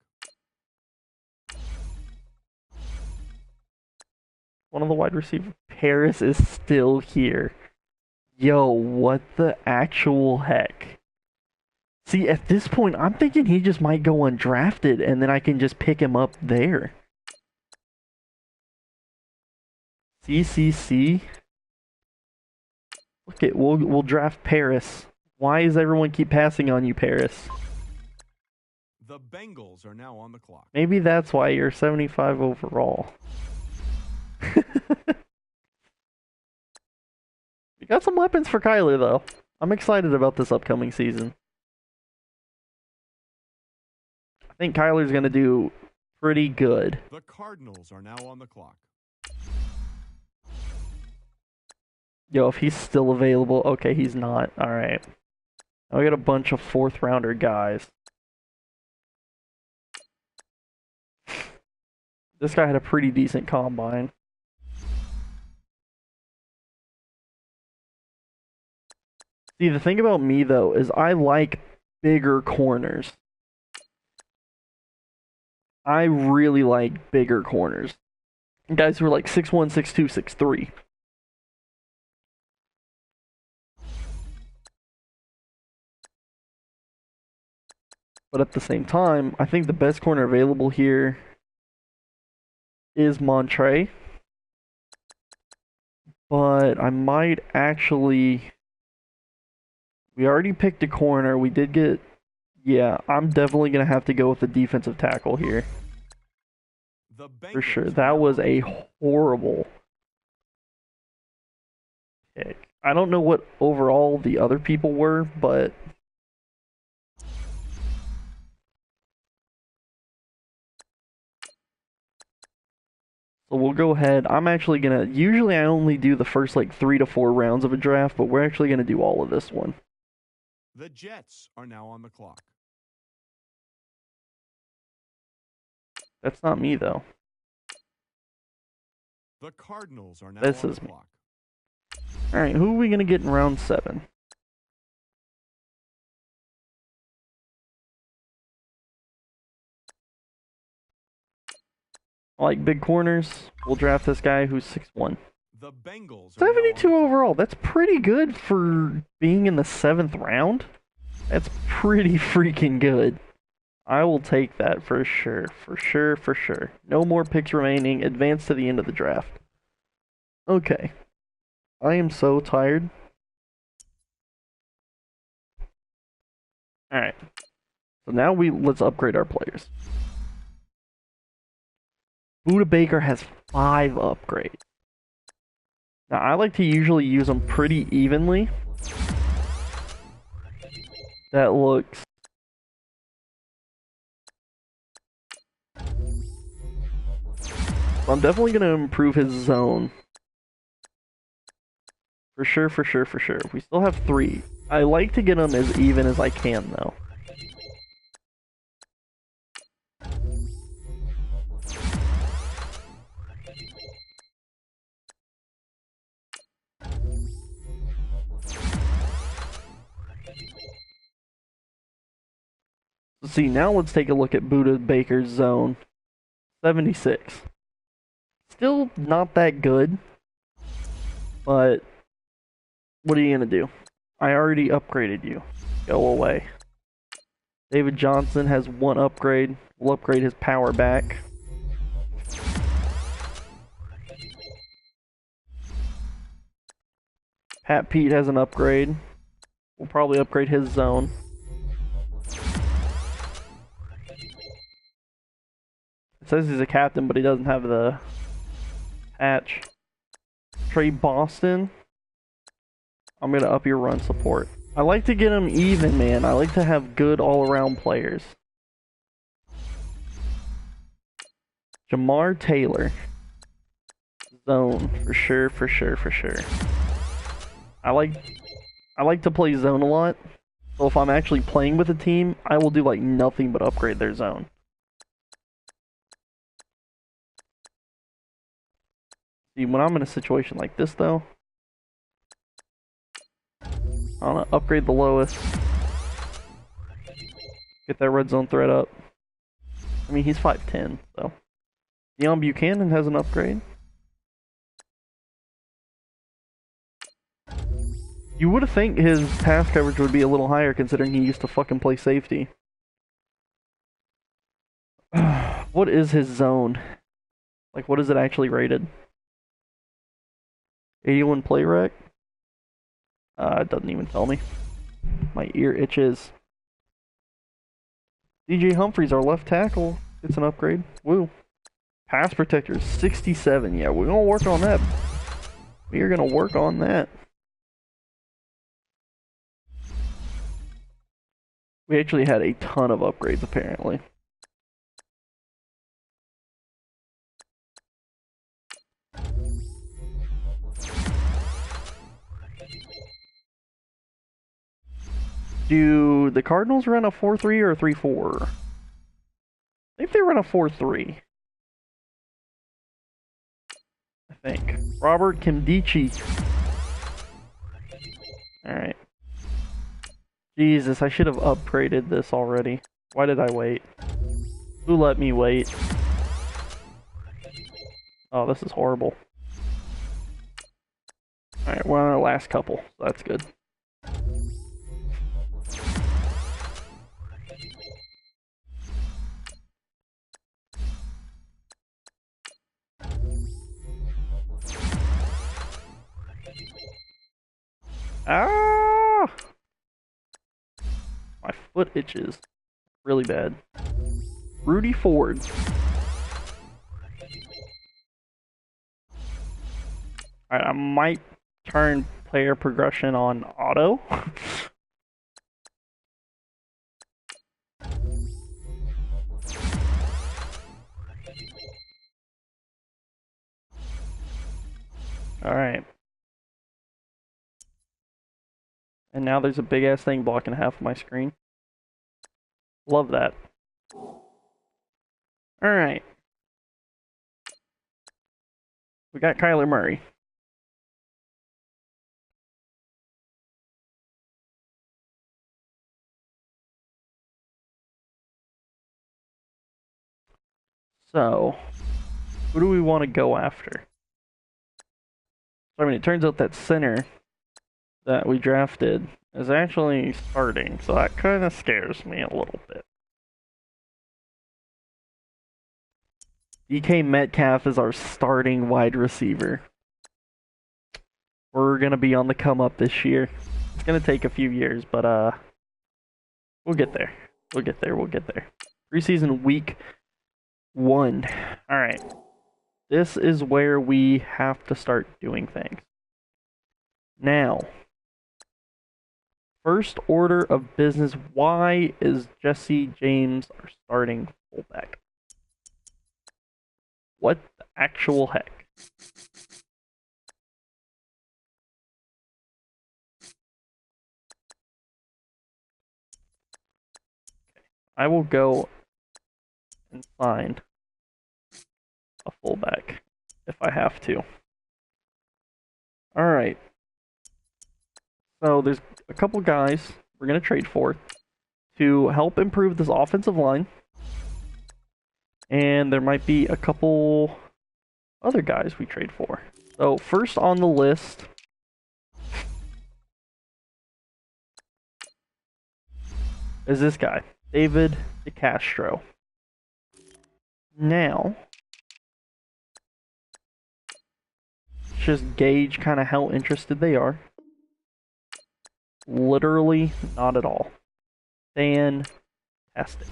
B: One of the wide receivers. Paris is still here. Yo, what the actual heck? See, at this point, I'm thinking he just might go undrafted, and then I can just pick him up there. CCC. Look it, we'll draft Paris. Why does everyone keep passing on you, Paris?
C: The Bengals are now on the clock.
B: Maybe that's why you're 75 overall. We got some weapons for Kyler, though. I'm excited about this upcoming season. I think Kyler's going to do pretty good.
C: The Cardinals are now on the clock.
B: Yo, if he's still available. Okay, he's not. Alright. Now we got a bunch of 4th rounder guys. This guy had a pretty decent combine. See, the thing about me, though, is I like bigger corners. I really like bigger corners. Guys who are like 6'1", 6'2", 6'3". But at the same time, I think the best corner available here is Montre. But I might actually... We already picked a corner. We did get... Yeah, I'm definitely going to have to go with the defensive tackle here. For sure. That was a horrible pick. I don't know what overall the other people were, but... So we'll go ahead. I'm actually going to... Usually I only do the first like 3 to 4 rounds of a draft, but we're actually going to do all of this one.
C: The Jets are now on the clock.
B: That's not me, though.
C: The Cardinals are now
B: This
C: on
B: is
C: the
B: me.
C: clock.
B: Alright, who are we going to get in round 7? I like big corners. We'll draft this guy who's 6'1".
C: The Bengals are now on
B: 72
C: the clock.
B: overall. That's pretty good for being in the 7th round. That's pretty freaking good. I will take that for sure. For sure, for sure. No more picks remaining. Advance to the end of the draft. Okay. I am so tired. Alright. So now let's upgrade our players. Buda Baker has 5 upgrades. Now, I like to usually use them pretty evenly. That looks... I'm definitely going to improve his zone. For sure, for sure, for sure. We still have 3. I like to get them as even as I can, though. See, now let's take a look at Buddha Baker's zone. 76. Still not that good, but what are you going to do? I already upgraded you. Go away. David Johnson has 1 upgrade. We'll upgrade his power back. Pat Pete has an upgrade. We'll probably upgrade his zone. It says he's a captain, but he doesn't have the patch. Trey Boston. I'm going to up your run support. I like to get him even, man. I like to have good all-around players. Jamar Taylor. Zone. For sure, for sure, for sure. I like to play zone a lot. So if I'm actually playing with a team, I will do like nothing but upgrade their zone. See, when I'm in a situation like this, though, I want to upgrade the lowest. Get that red zone threat up. I mean, he's 5'10", so. Deion Buchanan has an upgrade. You would have think his pass coverage would be a little higher considering he used to fucking play safety. What is his zone? Like, what is it actually rated? 81 play rec? It doesn't even tell me. My ear itches. DJ Humphries, our left tackle, gets an upgrade. Woo. Pass protector, 67. Yeah, we're gonna work on that. We are gonna work on that. We actually had a ton of upgrades, apparently. Do the Cardinals run a 4-3 or a 3-4? I think they run a 4-3. I think. Robert Kimdichie. Alright. Jesus, I should have upgraded this already. Why did I wait? Who let me wait? Oh, this is horrible. Alright, we're on our last couple, so that's good. Ah! My foot itches really bad. Rudy Ford. Alright, I might turn player progression on auto. Alright. And now there's a big ass thing blocking half of my screen. Love that. Alright. We got Kyler Murray. So, who do we want to go after? So, I mean, it turns out that center that we drafted is actually starting, so that kind of scares me a little bit. DK Metcalf is our starting wide receiver. We're gonna be on the come up this year. It's gonna take a few years, but we'll get there. We'll get there. We'll get there. Preseason week 1. All right. This is where we have to start doing things. Now, first order of business, why is Jesse James our starting fullback? What the actual heck? I will go and find a fullback if I have to. Alright. So there's a couple guys we're going to trade for to help improve this offensive line. And there might be a couple other guys we trade for. So first on the list is this guy, David DeCastro. Now, just gauge kind of how interested they are. Literally not at all. Fantastic.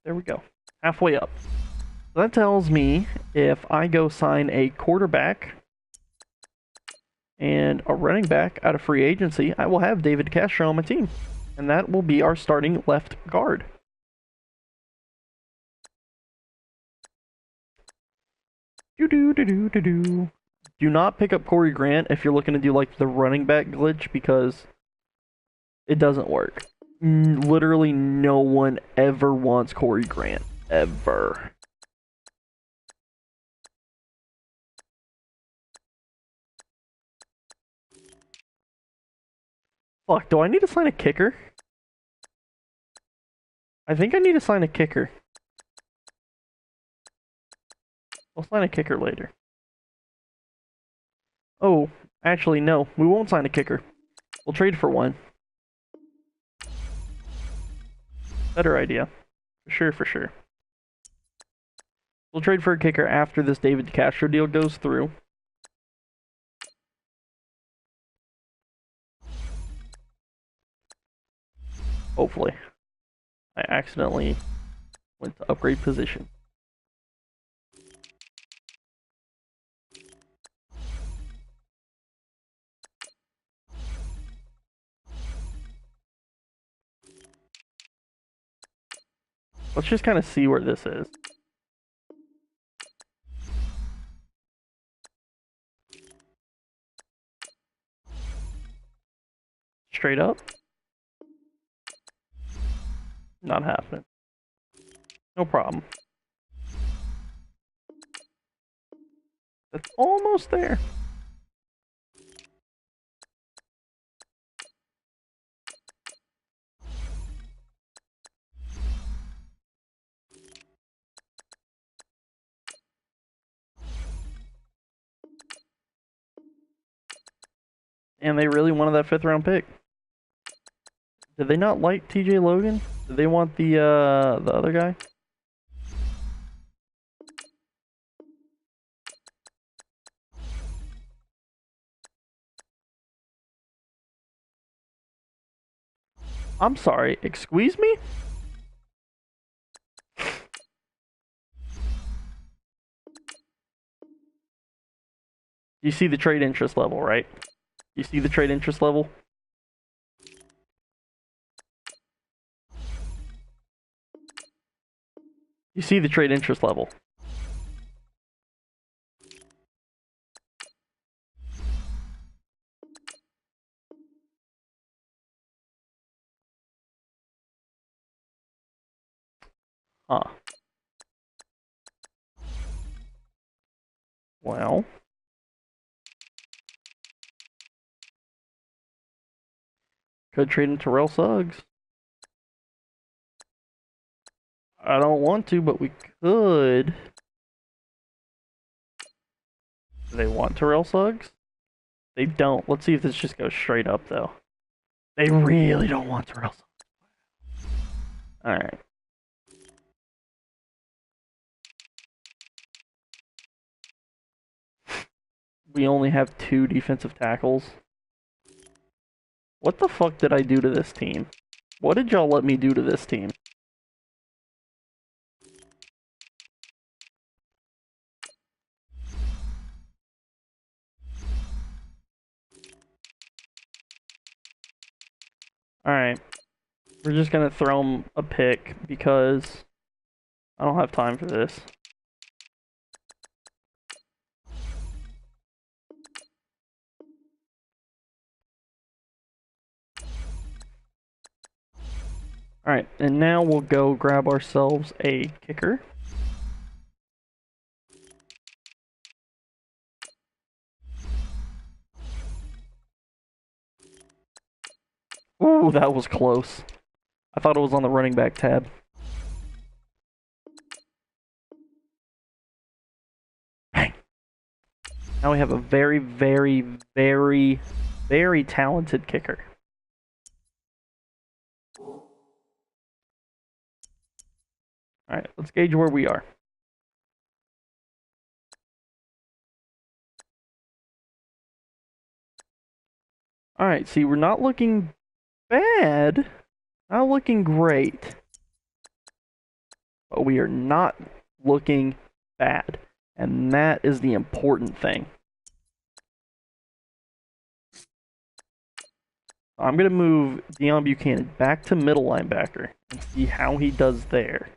B: There we go. Halfway up. So that tells me if I go sign a quarterback and a running back out of free agency, I will have David Castro on my team. And that will be our starting left guard. Do not pick up Corey Grant if you're looking to do like the running back glitch, because it doesn't work. Literally no one ever wants Corey Grant. Ever. Fuck, do I need to sign a kicker? I think I need to sign a kicker. I'll sign a kicker later. Oh, actually, no. We won't sign a kicker. We'll trade for one. Better idea. For sure, for sure. We'll trade for a kicker after this David Castro deal goes through. Hopefully. I accidentally went to upgrade position. Let's just kind of see where this is. Straight up. Not happening. No problem. That's almost there. And they really wanted that 5th round pick. Did they not like TJ Logan? Did they want the other guy? I'm sorry, excuse me? You see the trade interest level, right? You see the trade interest level? You see the trade interest level. Huh. Well. Could trade in Terrell Suggs. I don't want to, but we could. Do they want Terrell Suggs? They don't. Let's see if this just goes straight up, though. They really don't want Terrell Suggs. Alright. We only have 2 defensive tackles. What the fuck did I do to this team? What did y'all let me do to this team? Alright. We're just gonna throw him a pick because I don't have time for this. Alright, and now we'll go grab ourselves a kicker. Ooh, that was close. I thought it was on the running back tab. Bang. Now we have a very, very, very, very talented kicker. Alright, let's gauge where we are. Alright, see, we're not looking bad. Not looking great. But we are not looking bad. And that is the important thing. I'm going to move Deion Buchanan back to middle linebacker and see how he does there.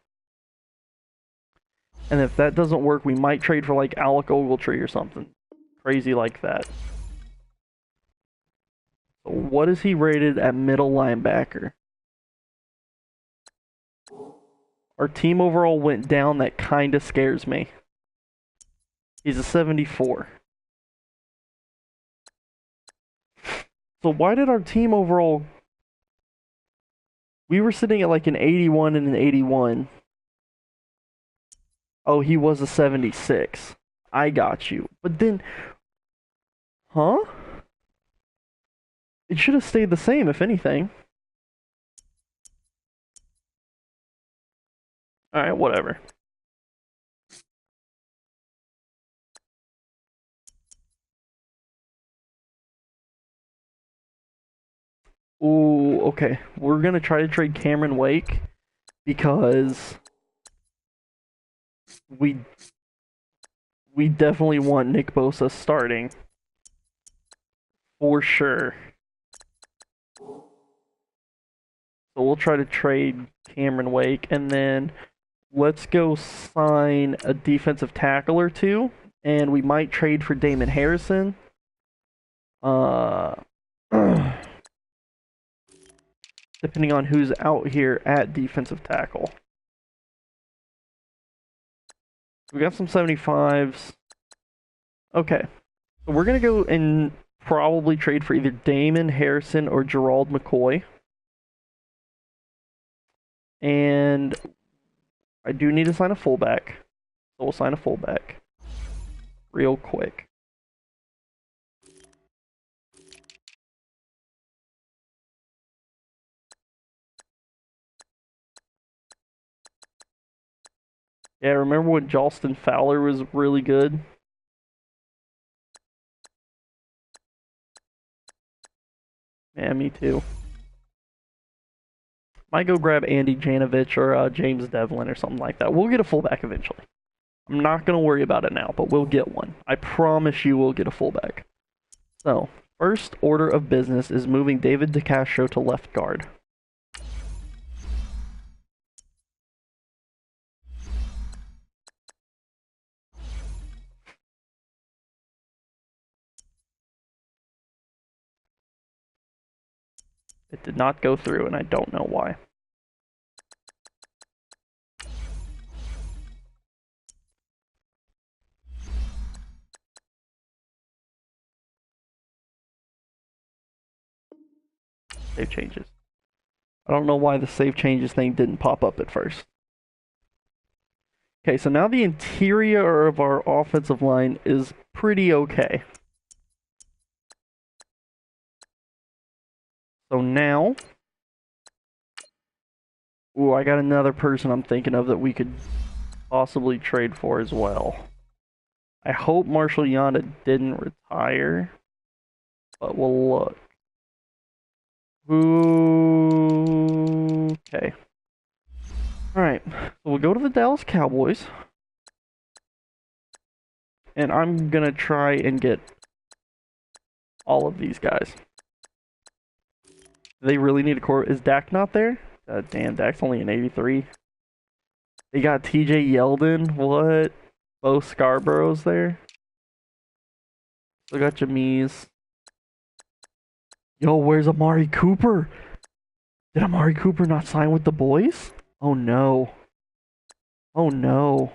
B: And if that doesn't work, we might trade for like Alec Ogletree or something crazy like that. So what is he rated at middle linebacker? Our team overall went down. That kind of scares me. He's a 74. So why did our team overall... We were sitting at like an 81 and an 81. Oh, he was a 76. I got you. But then... Huh? It should have stayed the same, if anything. Alright, whatever. Ooh, okay. We're gonna try to trade Cameron Wake because we definitely want Nick Bosa starting. For sure. So we'll try to trade Cameron Wake, and then let's go sign a defensive tackle or two, and we might trade for Damon Harrison. Depending on who's out here at defensive tackle. We got some 75s. Okay. So we're going to go and probably trade for either Damon Harrison or Gerald McCoy. And I do need to sign a fullback. So we'll sign a fullback real quick. Yeah, remember when Jalston Fowler was really good? Yeah, me too. Might go grab Andy Janovich or James Devlin or something like that. We'll get a fullback eventually. I'm not going to worry about it now, but we'll get one. I promise you we'll get a fullback. So, first order of business is moving David DeCastro to left guard. It did not go through, and I don't know why. Save changes. I don't know why the save changes thing didn't pop up at first. Okay, so now the interior of our offensive line is pretty okay. So now... Ooh, I got another person I'm thinking of that we could possibly trade for as well. I hope Marshall Yanda didn't retire, but we'll look. Ooh, okay. Alright, so we'll go to the Dallas Cowboys. And I'm gonna try and get all of these guys. They really need a core. Is Dak not there? Damn, Dak's only an 83. They got TJ Yeldon. What? Bo Scarborough's there. Still got Jameez. Yo, where's Amari Cooper? Did Amari Cooper not sign with the boys? Oh no. Oh no.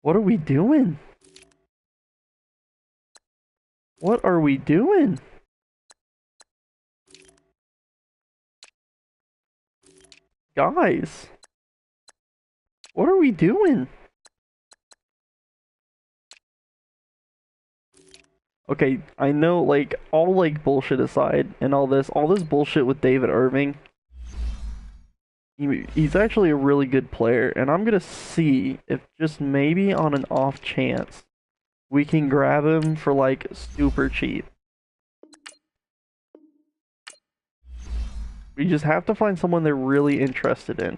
B: What are we doing? What are we doing? Guys. What are we doing? Okay, I know, like, all, like, bullshit aside and all this bullshit with David Irving, he's actually a really good player, and I'm gonna see if just maybe on an off chance we can grab him for, like, super cheap. We just have to find someone they're really interested in.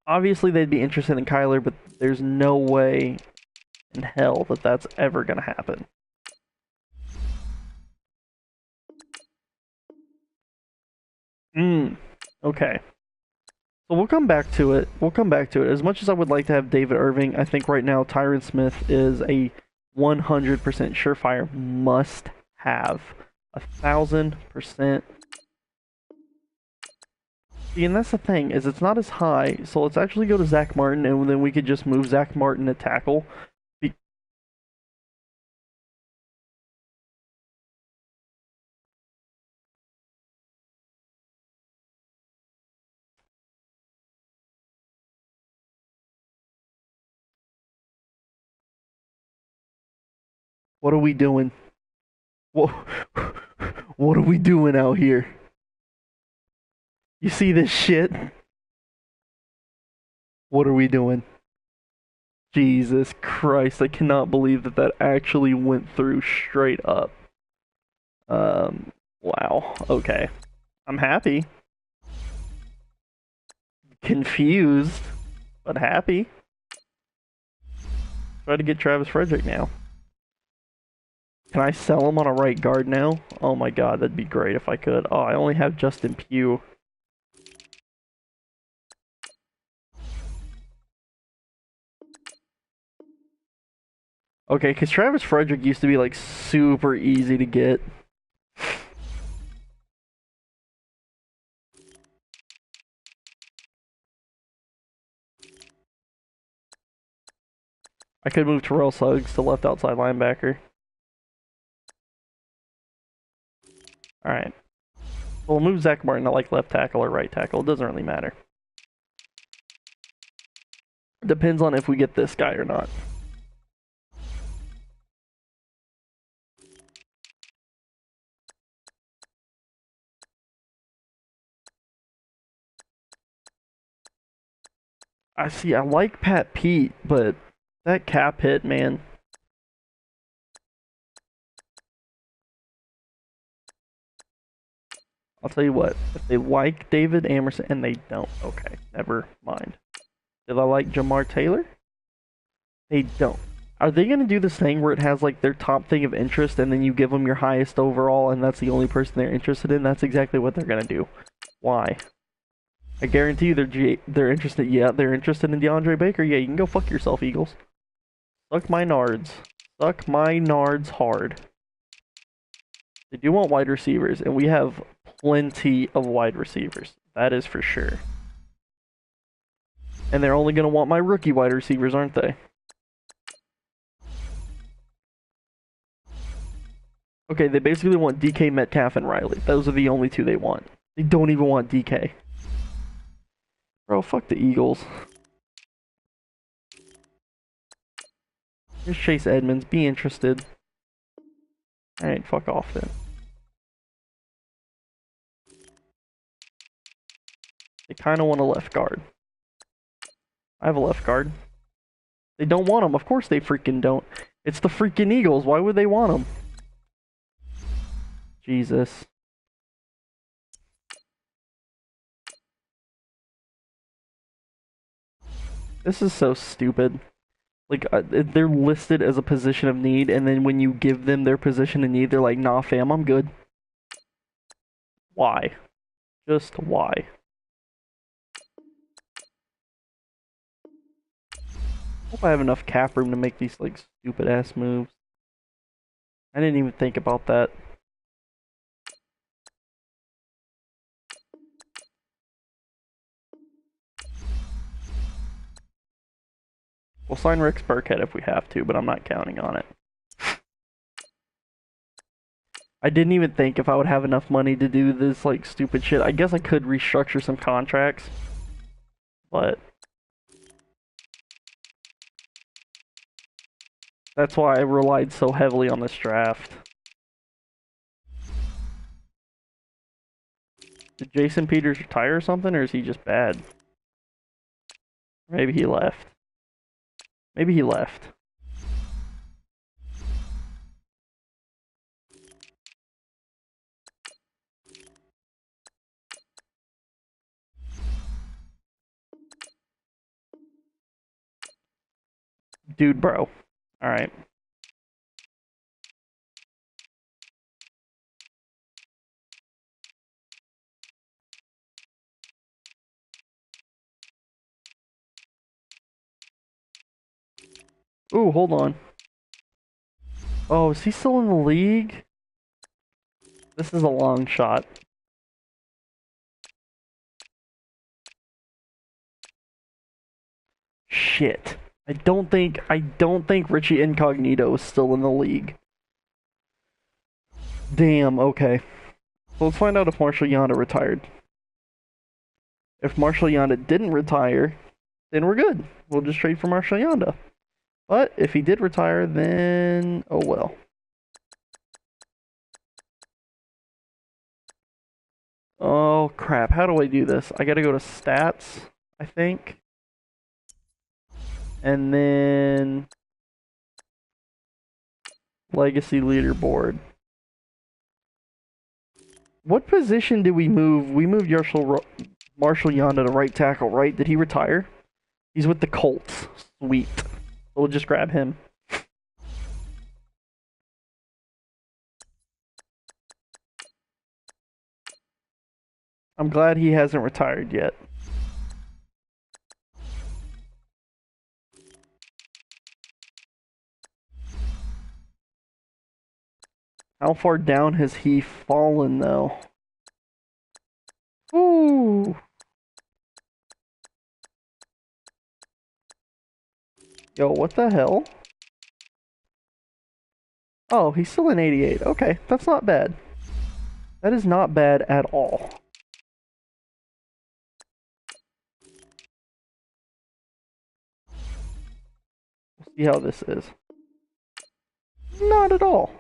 B: Obviously, they'd be interested in Kyler, but there's no way in hell that that's ever gonna happen. Okay. So we'll come back to it. As much as I would like to have David Irving, I think right now Tyron Smith is a 100% surefire must have. 1000%. See, and that's the thing, is it's not as high, so let's actually go to Zach Martin, and then we could just move Zach Martin to tackle. What are we doing? What are we doing out here? You see this shit? What are we doing? Jesus Christ, I cannot believe that that actually went through straight up. Wow, okay. I'm happy. Confused, but happy. Try to get Travis Frederick now. Can I sell him on a right guard now? Oh my god, that'd be great if I could. Oh, I only have Justin Pugh. Okay, because Travis Frederick used to be, like, super easy to get. I could move Terrell Suggs to left outside linebacker. Alright. We'll move Zach Martin to, like, left tackle or right tackle. It doesn't really matter. Depends on if we get this guy or not. I like Pat Pete, but that cap hit, man. I'll tell you what, if they like David Amerson, and they don't, okay, never mind. Did I like Jamar Taylor? They don't. Are they going to do this thing where it has, like, their top thing of interest, and then you give them your highest overall, and that's the only person they're interested in? That's exactly what they're going to do. Why? I guarantee you they're interested. Yeah, they're interested in DeAndre Baker. Yeah, you can go fuck yourself, Eagles. Suck my nards. Suck my nards hard. They do want wide receivers, and we have plenty of wide receivers. That is for sure. And they're only going to want my rookie wide receivers, aren't they? Okay, they basically want DK Metcalf and Riley. Those are the only two they want. They don't even want DK. Bro, fuck the Eagles. Here's Chase Edmonds. Be interested. Alright, fuck off then. They kind of want a left guard. I have a left guard. They don't want him. Of course they freaking don't. It's the freaking Eagles. Why would they want him? Jesus. This is so stupid. Like, they're listed as a position of need, and then when you give them their position of need, they're like, nah, fam, I'm good. Why? Just why? Hope I have enough cap room to make these like stupid ass moves. I didn't even think about that. We'll sign Rex Burkhead if we have to, but I'm not counting on it. I didn't even think if I would have enough money to do this like stupid shit. I guess I could restructure some contracts, but that's why I relied so heavily on this draft. Did Jason Peters retire or something, or is he just bad? Maybe he left. Maybe he left. Dude, bro. Alright. Ooh, hold on. Oh, is he still in the league? This is a long shot. Shit. I don't think Richie Incognito is still in the league. Damn, okay. So let's find out if Marshall Yanda retired. If Marshall Yanda didn't retire, then we're good. We'll just trade for Marshall Yanda. But if he did retire, then oh well. Oh crap, how do I do this? I gotta go to stats, I think. And then legacy leaderboard. What position did we move? We moved Marshall Yanda to right tackle, right? Did he retire? He's with the Colts. Sweet. We'll just grab him. I'm glad he hasn't retired yet. How far down has he fallen, though? Ooh. Yo, what the hell? Oh, he's still in 88. Okay, that's not bad. That is not bad at all. We'll see how this is. Not at all.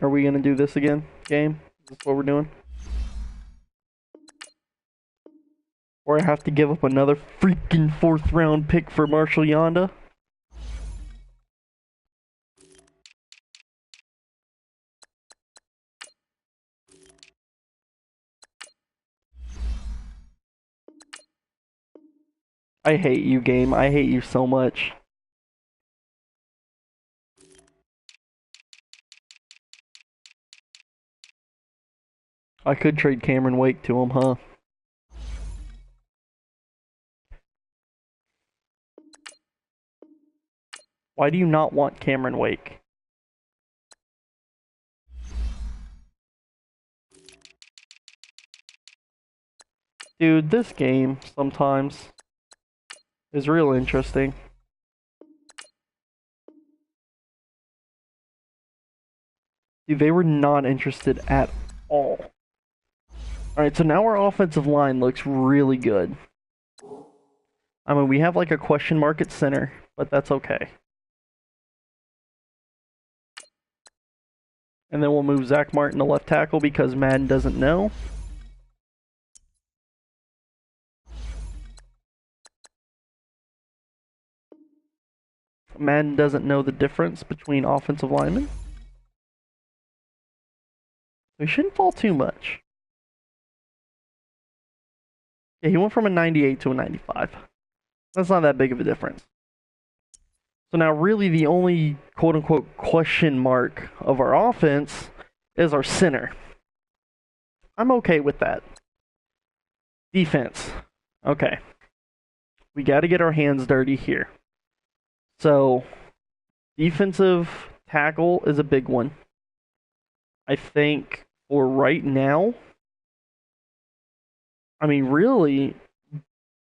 B: Are we gonna do this again, game? Is this what we're doing? Or I have to give up another freaking 4th round pick for Marshall Yanda? I hate you, game. I hate you so much. I could trade Cameron Wake to him, huh? Why do you not want Cameron Wake? Dude, this game sometimes is real interesting. Dude, they were not interested at all. Alright, so now our offensive line looks really good. I mean, we have like a question mark at center, but that's okay. And then we'll move Zach Martin to left tackle because Madden doesn't know. Madden doesn't know the difference between offensive linemen. We shouldn't fall too much. Yeah, he went from a 98 to a 95. That's not that big of a difference. So now really the only quote-unquote question mark of our offense is our center. I'm okay with that. Defense. Okay. We got to get our hands dirty here. So, defensive tackle is a big one. I think for right now, I mean, really,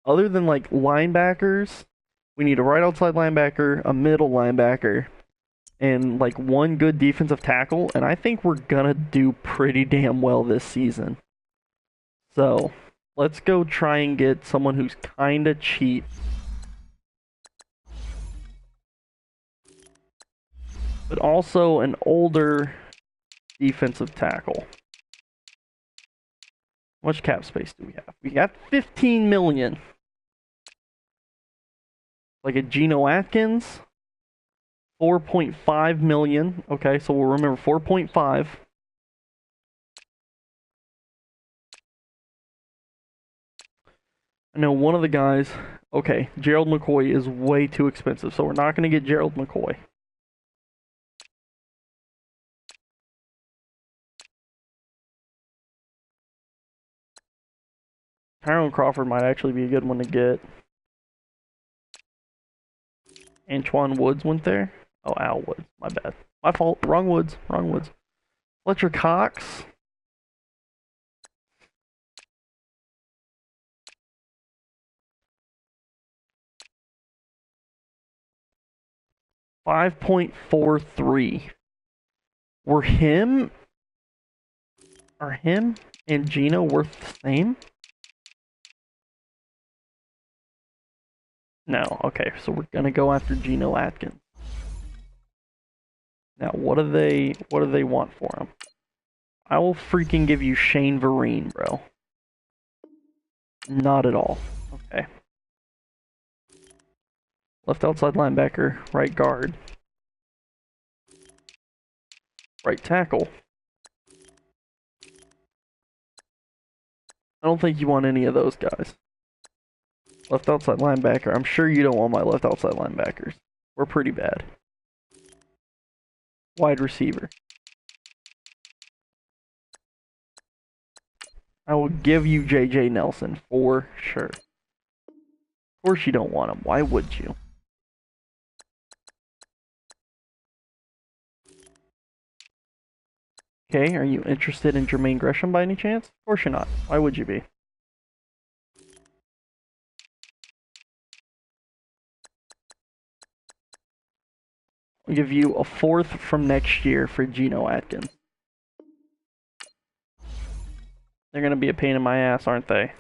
B: other than like linebackers, we need a right outside linebacker, a middle linebacker, and like one good defensive tackle, and I think we're gonna do pretty damn well this season. So, let's go try and get someone who's kinda cheap. But also an older defensive tackle. How much cap space do we have? We got 15 million. Like a Geno Atkins, 4.5 million. Okay, so we'll remember 4.5. I know one of the guys. Okay, Gerald McCoy is way too expensive, so we're not going to get Gerald McCoy. Tyrone Crawford might actually be a good one to get. Antoine Woods went there. Oh, Al Woods. My bad. My fault. Wrong Woods. Wrong Woods. Fletcher Cox. $5.43. Were him and Gino worth the same? No. Okay, so we're gonna go after Geno Atkins. Now, what do they want for him? I will freaking give you Shane Vereen, bro. Not at all. Okay. Left outside linebacker, right guard. Right tackle. I don't think you want any of those guys. Left outside linebacker. I'm sure you don't want my left outside linebackers. We're pretty bad. Wide receiver. I will give you J.J. Nelson for sure. Of course you don't want him. Why would you? Okay, are you interested in Jermaine Gresham by any chance? Of course you're not. Why would you be? I'll give you a fourth from next year for Geno Atkins. They're going to be a pain in my ass, aren't they?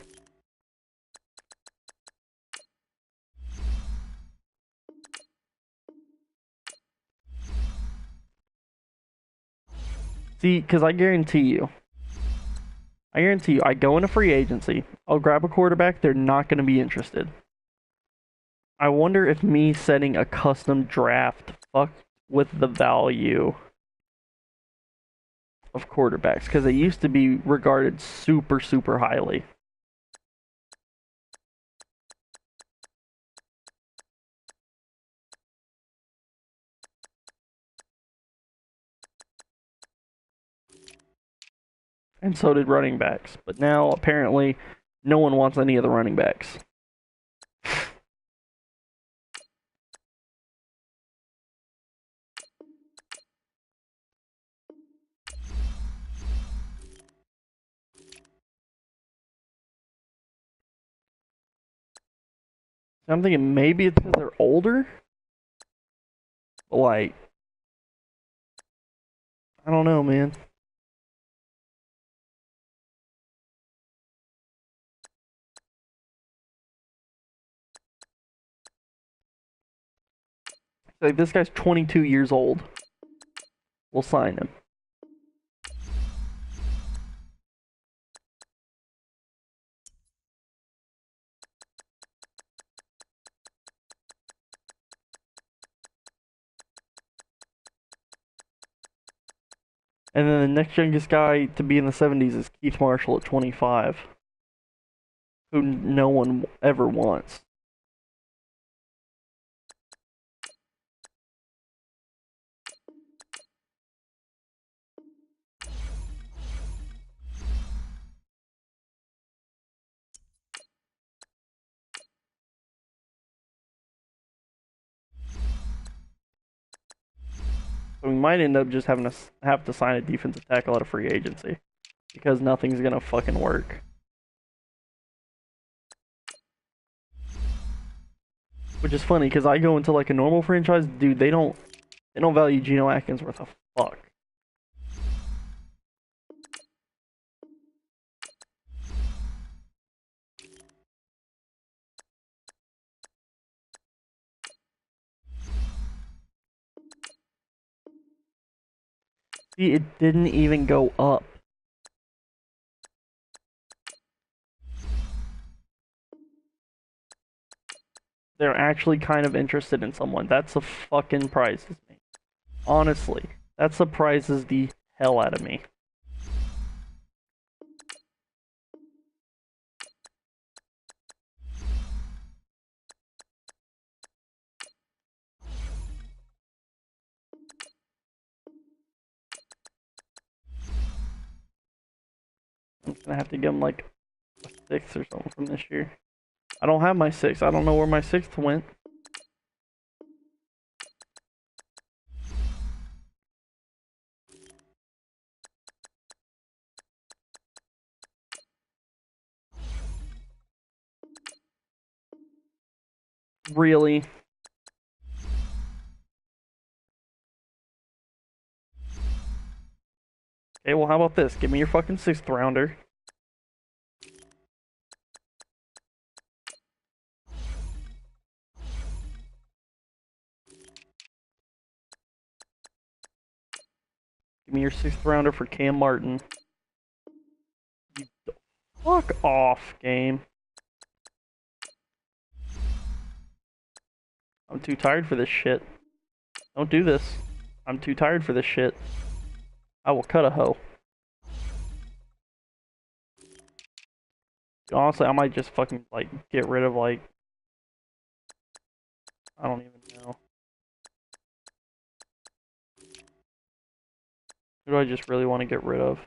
B: See, because I guarantee you, I go into free agency, I'll grab a quarterback, they're not going to be interested. I wonder if me setting a custom draft fucked with the value of quarterbacks, because they used to be regarded super, super highly. And so did running backs. But now, apparently, no one wants any of the running backs. I'm thinking maybe it's because they're older. But like, I don't know, man. Like, this guy's 22 years old. We'll sign him. And then the next youngest guy to be in the 70s is Keith Marshall at 25, who no one ever wants. So we might end up just having to have to sign a defensive tackle out of free agency because nothing's gonna fucking work. Which is funny because I go into like a normal franchise, dude. They don't value Geno Atkins worth a fuck. See, it didn't even go up. They're actually kind of interested in someone. That fucking surprises me. Honestly, that surprises the hell out of me. I'm gonna have to give him like a 6 or something from this year. I don't have my 6. I don't know where my 6th went. Really? Okay, well, how about this? Give me your fucking 6th rounder. Give me your 6th rounder for Cam Martin. You fuck off, game. I'm too tired for this shit. Don't do this. I'm too tired for this shit. I will cut a hoe. Honestly, I might just fucking, like, get rid of, like... I don't even know. Who do I just really want to get rid of?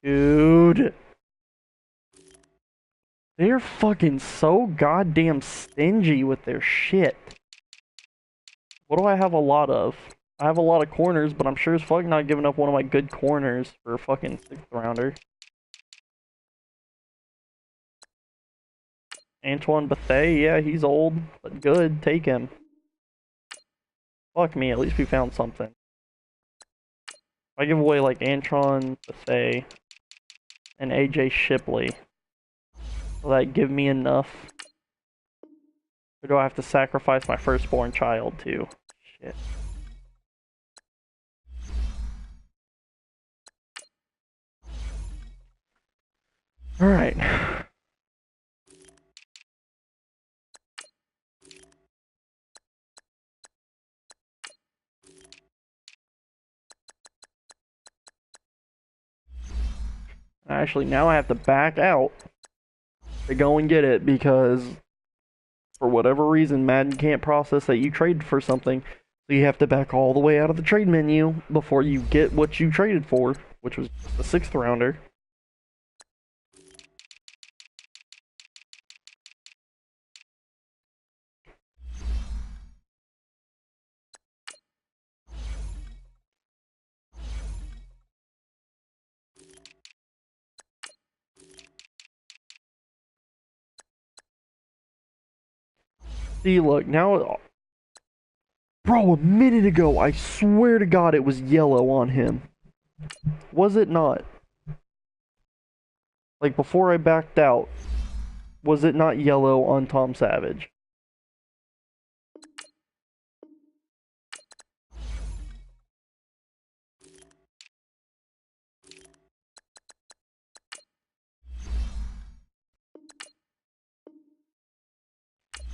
B: Dude. They're fucking so goddamn stingy with their shit. What do I have a lot of? I have a lot of corners, but I'm sure as fuck not giving up one of my good corners for a fucking 6th rounder. Antoine Bethea, yeah, he's old, but good. Take him. Fuck me, at least we found something. If I give away like Antoine Bethea and AJ Shipley, will that give me enough? Or do I have to sacrifice my firstborn child too? Shit. Alright. Actually, now I have to back out to go and get it because for whatever reason, Madden can't process that you traded for something. So you have to back all the way out of the trade menu before you get what you traded for, which was the 6th rounder. See, look, now... Bro, a minute ago, I swear to God it was yellow on him. Was it not? Like, before I backed out, was it not yellow on Tom Savage?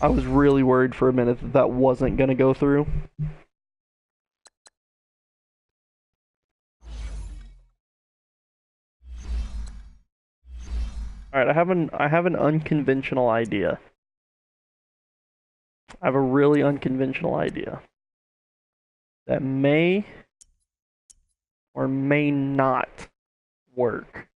B: I was really worried for a minute that that wasn't gonna go through. Alright, I have an unconventional idea. I have a really unconventional idea that may or may not work.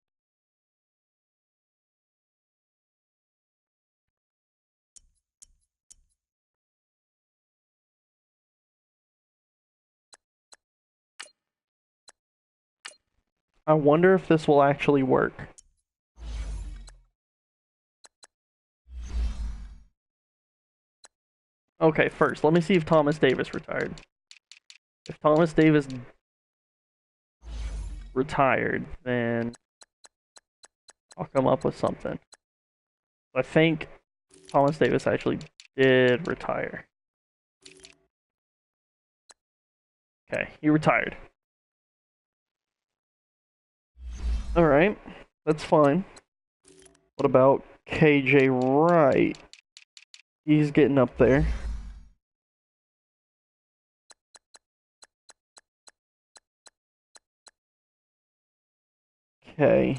B: I wonder if this will actually work. Okay, first, let me see if Thomas Davis retired. If Thomas Davis retired, then I'll come up with something. I think Thomas Davis actually did retire. Okay, he retired. Alright, that's fine. What about KJ Wright? He's getting up there. Okay.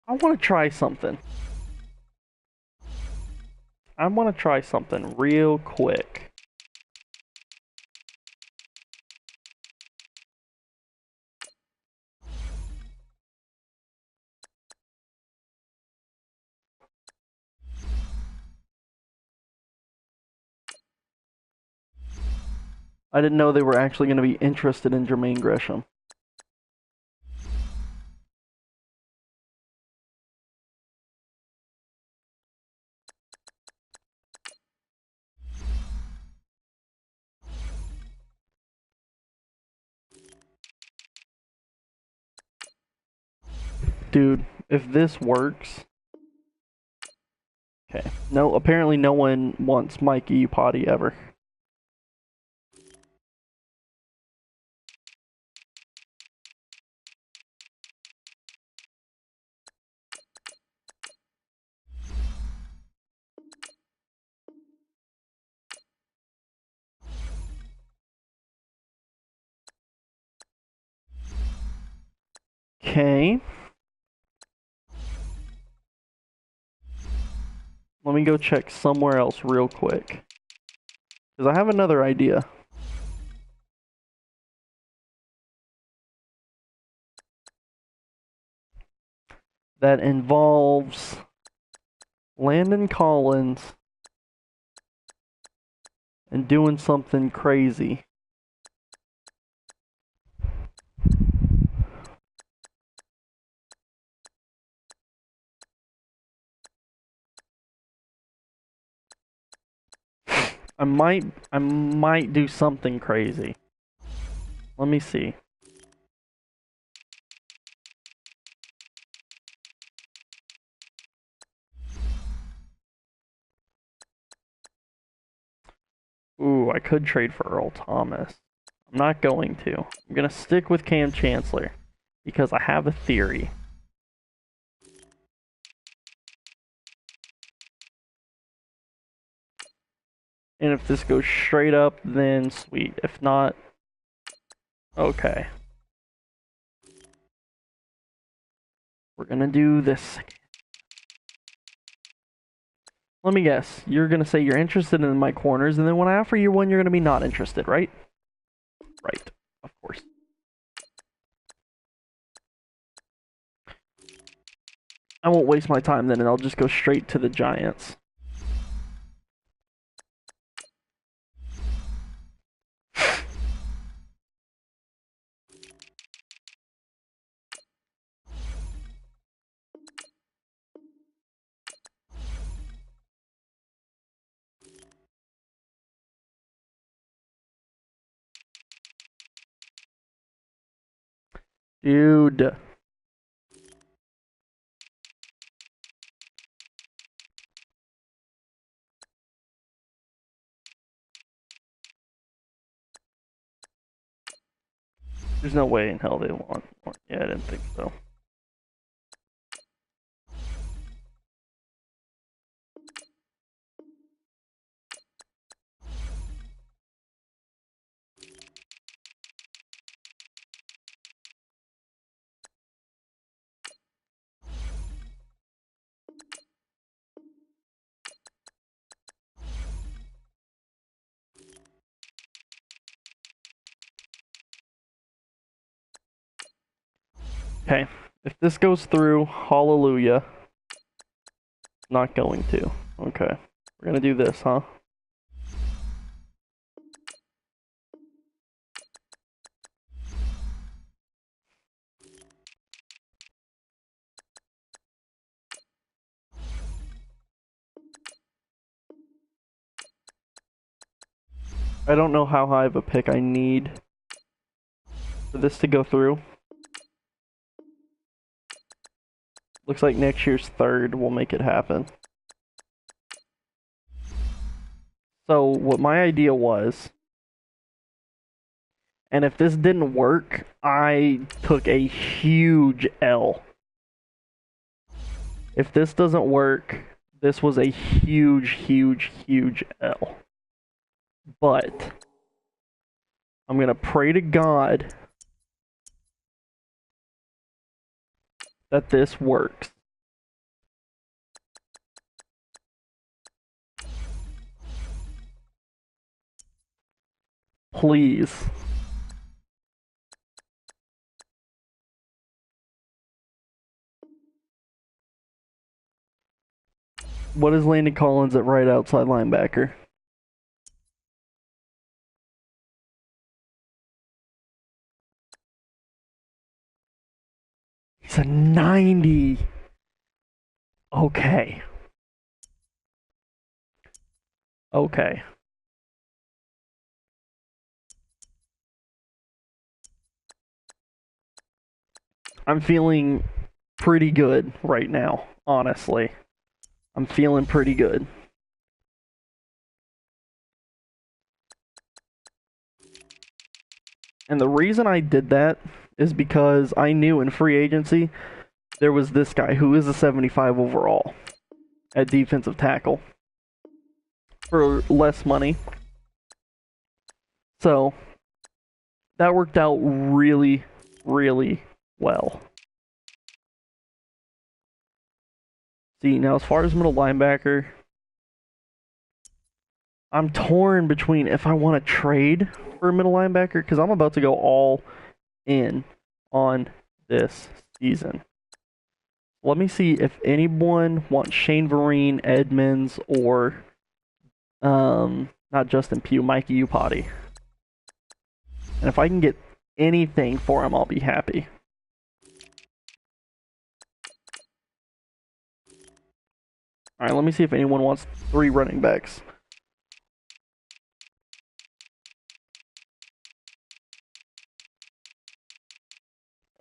B: I want to try something. I want to try something real quick. I didn't know they were actually going to be interested in Jermaine Gresham. Dude, if this works... Okay. No, apparently no one wants Mikey Potty ever. Okay. Let me go check somewhere else real quick. Because I have another idea. That involves Landon Collins and doing something crazy. I might do something crazy. Let me see. Ooh, I could trade for Earl Thomas. I'm not going to. I'm gonna stick with Cam Chancellor because I have a theory. And if this goes straight up, then sweet. If not, okay. We're gonna do this. Let me guess. You're gonna say you're interested in my corners, and then when I offer you one, you're gonna be not interested, right? Right. Of course. I won't waste my time then, and I'll just go straight to the Giants. Dude. There's no way in hell they want more. Yeah, I didn't think so. Okay, if this goes through, hallelujah. Not going to. Okay, we're gonna do this, huh? I don't know how high of a pick I need for this to go through. Looks like next year's third will make it happen. So what my idea was, and if this didn't work, I took a huge L. If this doesn't work, this was a huge, huge, huge L. But I'm going to pray to God that this works. Please. What is Landon Collins at right outside linebacker? He's a 90. Okay. Okay. I'm feeling pretty good right now, honestly. I'm feeling pretty good. And the reason I did that is because I knew in free agency there was this guy who is a 75 overall at defensive tackle for less money. So that worked out really, really well. See, now as far as middle linebacker, I'm torn between if I want to trade for a middle linebacker, because I'm about to go all in on this season. Let me see if anyone wants Shane Vereen, Edmonds, or not Justin Pugh, Mikey Upati. And if I can get anything for him, I'll be happy. Alright, let me see if anyone wants 3 running backs.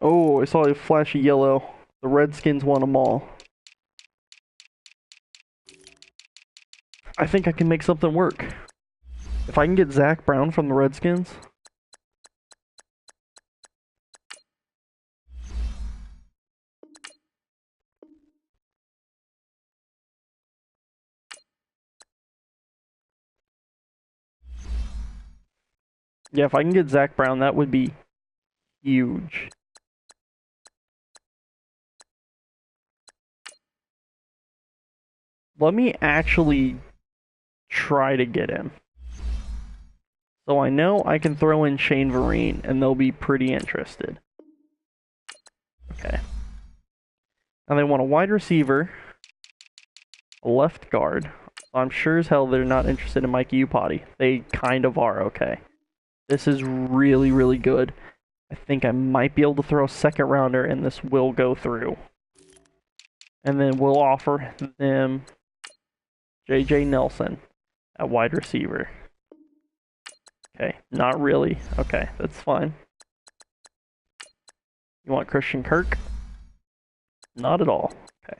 B: Oh, I saw a flashy yellow. The Redskins want them all. I think I can make something work. If I can get Zach Brown from the Redskins. Yeah, if I can get Zach Brown, that would be huge. Let me actually try to get him. So I know I can throw in Shane Vereen, and they'll be pretty interested. Okay. Now they want a wide receiver, a left guard. I'm sure as hell they're not interested in Mikey Upati. They kind of are, okay. This is really, really good. I think I might be able to throw a second rounder, and this will go through. And then we'll offer them J.J. Nelson at wide receiver. Okay, not really. Okay, that's fine. You want Christian Kirk? Not at all. Okay.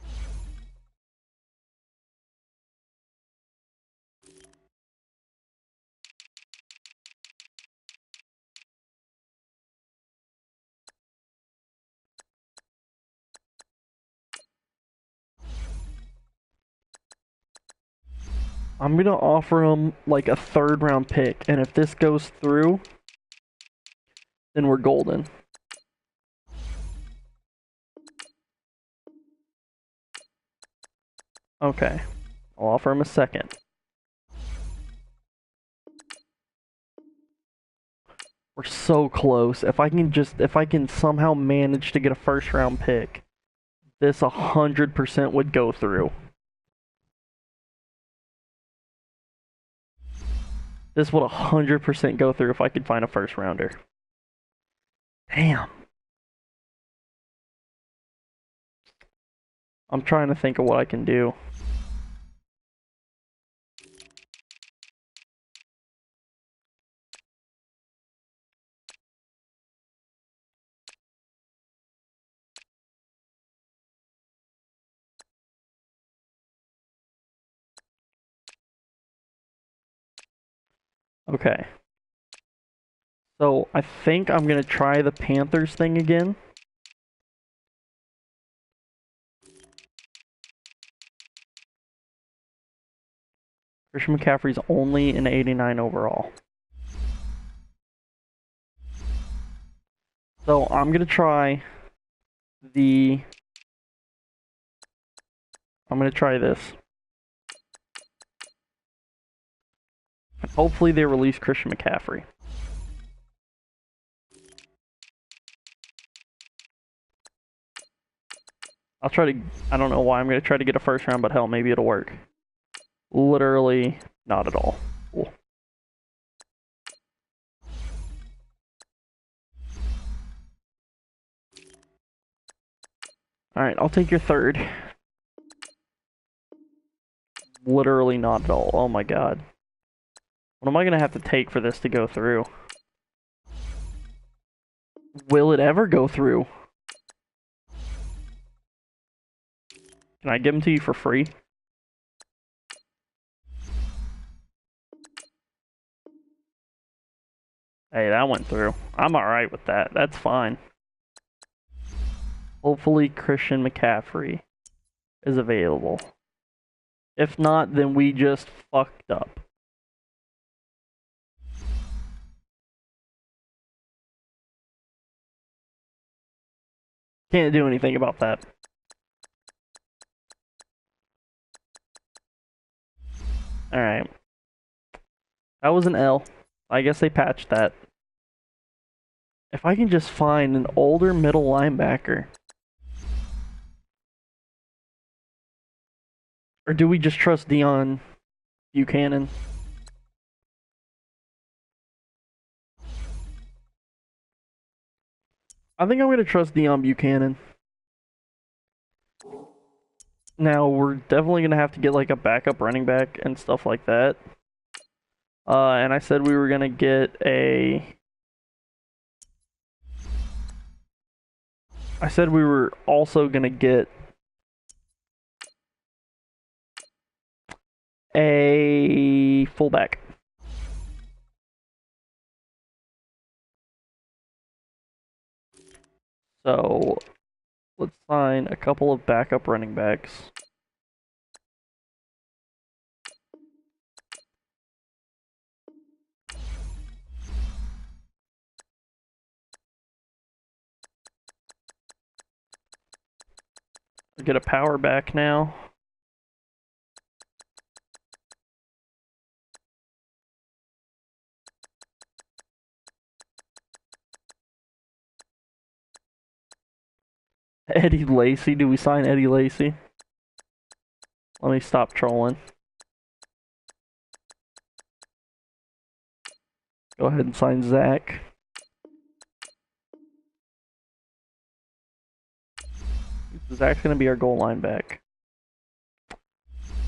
B: I'm gonna offer him like a 3rd round pick, and if this goes through, then we're golden. Okay, I'll offer him a 2nd. We're so close. If I can somehow manage to get a 1st round pick, this 100% would go through. This would 100% go through if I could find a 1st rounder. Damn. I'm trying to think of what I can do. Okay. So I think I'm gonna try the Panthers thing again. Christian McCaffrey's only an 89 overall. So I'm gonna try the... I'm gonna try this. Hopefully they release Christian McCaffrey. I'll try to... I don't know why I'm gonna try to get a first round, but hell, maybe it'll work. Literally not at all. Cool. Alright, I'll take your third. Literally not at all. Oh my god. What am I gonna have to take for this to go through? Will it ever go through? Can I give them to you for free? Hey, that went through. I'm alright with that. That's fine. Hopefully Christian McCaffrey is available. If not, then we just fucked up. Can't do anything about that. Alright. That was an L. I guess they patched that. If I can just find an older middle linebacker. Or do we just trust Deion Buchanan? I think I'm going to trust Deion Buchanan. Now, we're definitely going to have to get like a backup running back and stuff like that. And I said we were going to get a... I said we were also going to get a fullback. So, let's sign a couple of backup running backs. Get a power back now. Eddie Lacy. Do we sign Eddie Lacy? Let me stop trolling. Go ahead and sign Zach. Zach's gonna be our goal line back.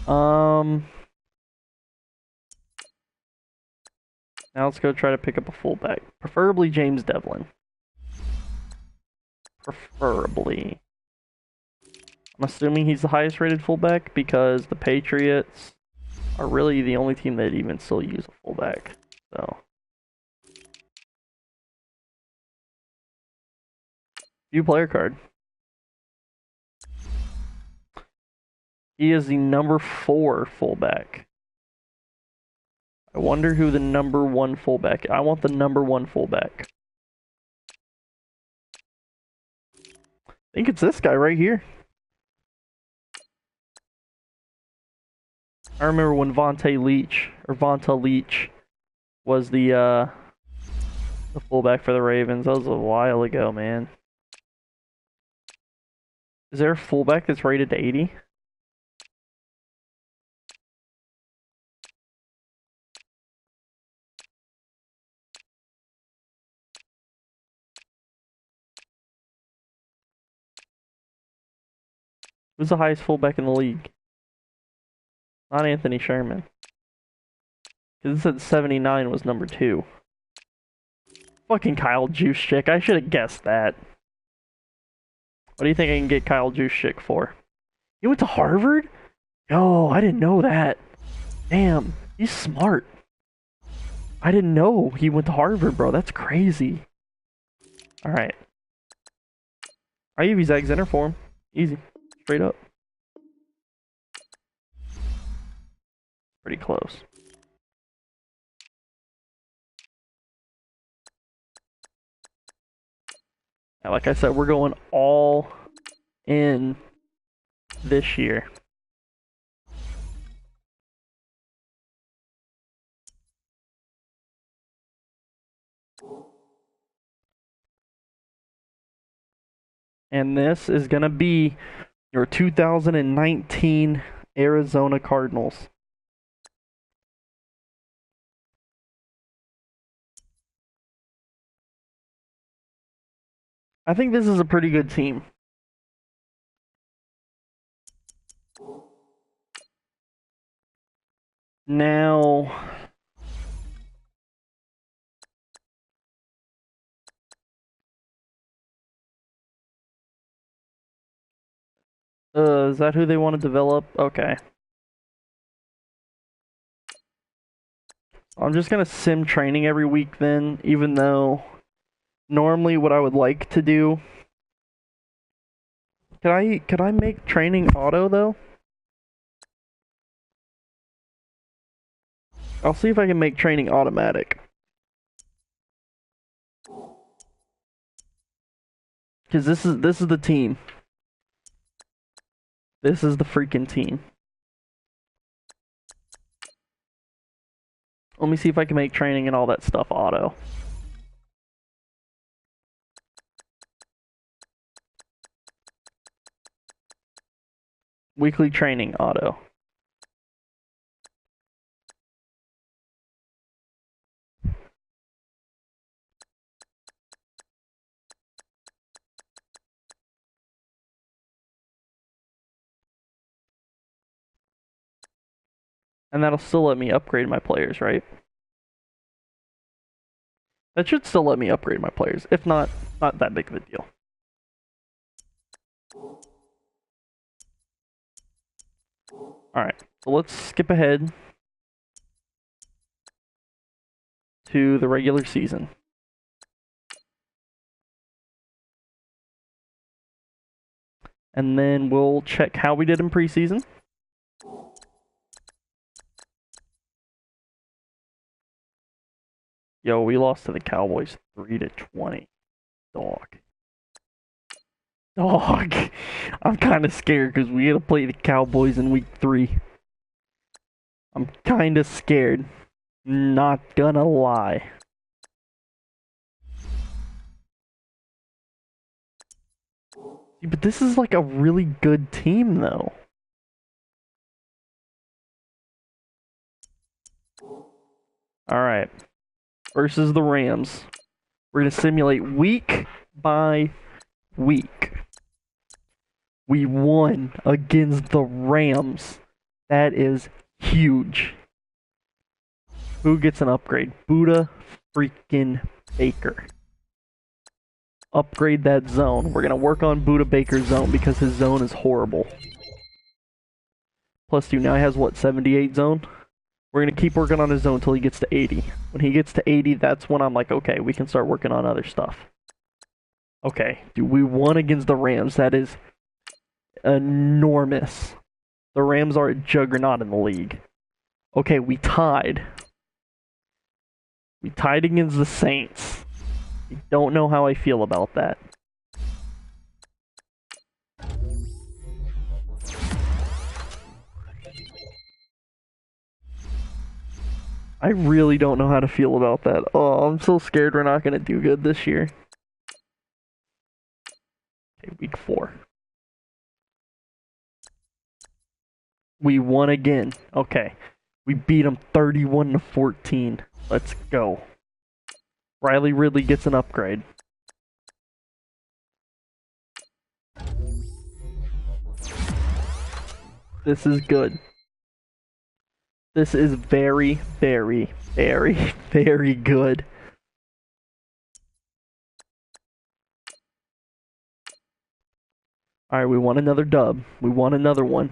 B: Now let's go try to pick up a fullback. Preferably James Devlin. Preferably. I'm assuming he's the highest rated fullback because the Patriots are really the only team that even still use a fullback. So. View player card. He is the number 4 fullback. I wonder who the number 1 fullback is. I want the number 1 fullback. I think it's this guy right here. I remember when Vontae Leach was the fullback for the Ravens. That was a while ago, man. Is there a fullback that's rated to 80? Who's the highest fullback in the league? Not Anthony Sherman. Because it said 79 was number 2. Fucking Kyle Juszczyk. I should have guessed that. What do you think I can get Kyle Juszczyk for? He went to Harvard? Yo, I didn't know that. Damn, he's smart. I didn't know he went to Harvard, bro. That's crazy. Alright. Ivy's eggs enter for him. Easy. Straight up. Pretty close. Yeah, like I said, we're going all in this year. And this is going to be your 2019 Arizona Cardinals. I think this is a pretty good team. Now, is that who they want to develop? Okay. I'm just gonna sim training every week then, even though normally what I would like to do. Could I make training auto though? I'll see if I can make training automatic. Cause this is the team. This is the freaking team. Let me see if I can make training and all that stuff auto. Weekly training auto. And that'll still let me upgrade my players, right? That should still let me upgrade my players. If not, not that big of a deal. Alright, so let's skip ahead to the regular season. And then we'll check how we did in preseason. Yo, we lost to the Cowboys 3-20. Dog. I'm kind of scared because we got to play the Cowboys in week 3. I'm kind of scared. Not gonna lie. But this is like a really good team, though. Alright. Versus the Rams. We're going to simulate week by week. We won against the Rams. That is huge. Who gets an upgrade? Buddha freaking Baker. Upgrade that zone. We're going to work on Buddha Baker's zone because his zone is horrible. +2. Now he has what, 78 zone? We're going to keep working on his zone until he gets to 80. When he gets to 80, that's when I'm like, okay, we can start working on other stuff. Okay, dude, we won against the Rams. That is enormous. The Rams are a juggernaut in the league. Okay, we tied. We tied against the Saints. I don't know how I feel about that. I really don't know how to feel about that. Oh, I'm so scared we're not going to do good this year. Okay, week 4. We won again. Okay. We beat them 31-14. Let's go. Riley Ridley gets an upgrade. This is good. This is very, very, very, very good. Alright, we won another dub. We won another one.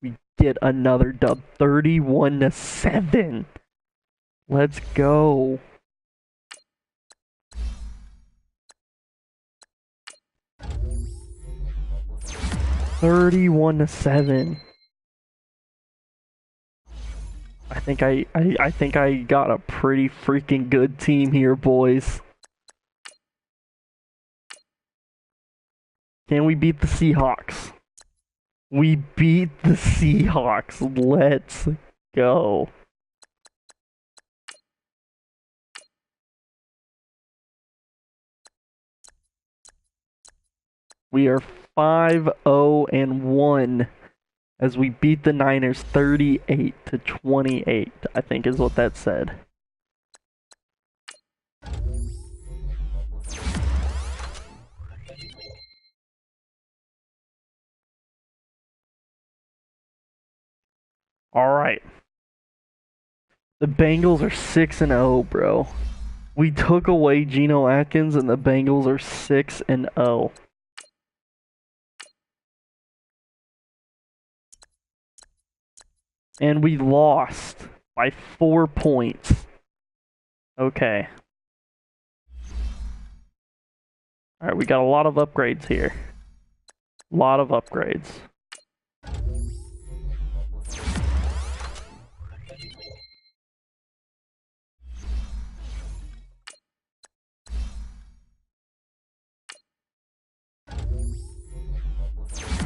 B: We get another dub. 31-7. Let's go. 31-7. I think I got a pretty freaking good team here, boys. Can we beat the Seahawks? We beat the Seahawks. Let's go. We are 5-0-1 as we beat the Niners 38-28, I think is what that said. All right. The Bengals are 6-0, bro. We took away Geno Atkins and the Bengals are 6-0. And we lost by 4 points. Okay. Alright, we got a lot of upgrades here. A lot of upgrades.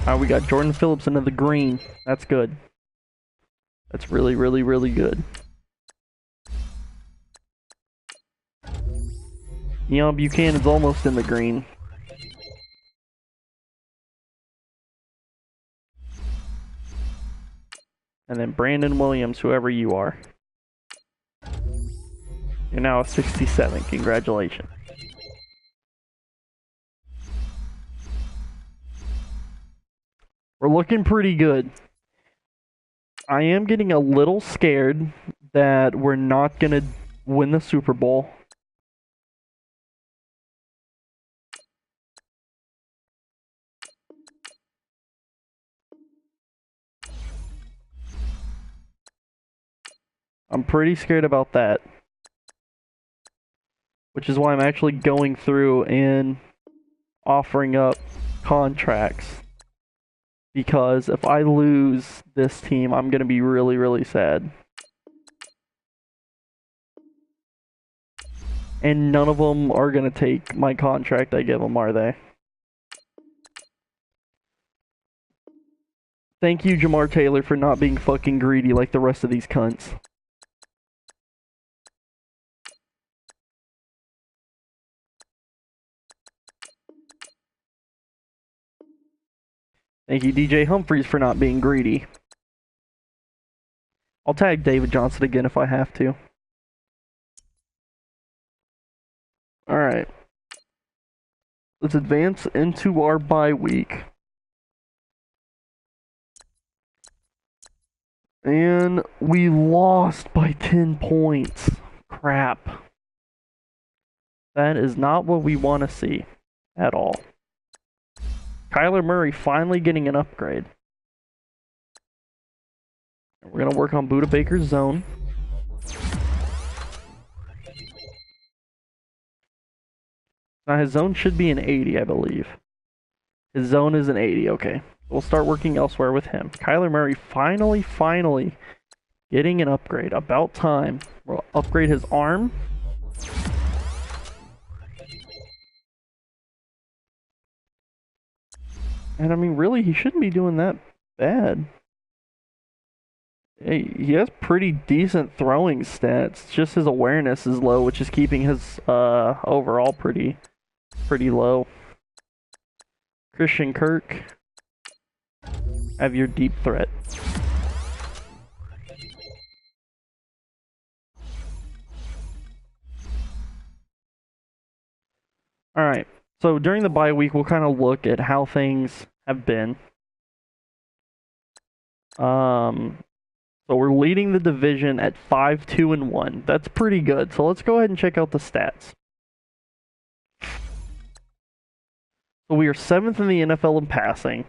B: Alright, we got Jordan Phillips into the green. That's good. That's really, really, really good. Deion Buchanan's almost in the green. And then Brandon Williams, whoever you are. You're now a 67. Congratulations. We're looking pretty good. I am getting a little scared that we're not going to win the Super Bowl. I'm pretty scared about that. Which is why I'm actually going through and offering up contracts. Because if I lose this team, I'm going to be really, really sad. And none of them are going to take my contract I give them, are they? Thank you, Jamar Taylor, for not being fucking greedy like the rest of these cunts. Thank you, DJ Humphries, for not being greedy. I'll tag David Johnson again if I have to. Alright. Let's advance into our bye week. And we lost by 10 points. Crap. That is not what we want to see at all. Kyler Murray finally getting an upgrade. We're going to work on Buda Baker's zone. Now his zone should be an 80, I believe. His zone is an 80, okay. We'll start working elsewhere with him. Kyler Murray finally getting an upgrade. About time. We'll upgrade his arm. And I mean, really, he shouldn't be doing that bad. He has pretty decent throwing stats. Just his awareness is low, which is keeping his overall pretty low. Christian Kirk, have your deep threat. Alright, so during the bye week, we'll kind of look at how things have been. So we're leading the division at 5-2-1. That's pretty good. So let's go ahead and check out the stats. So we are 7th in the NFL in passing,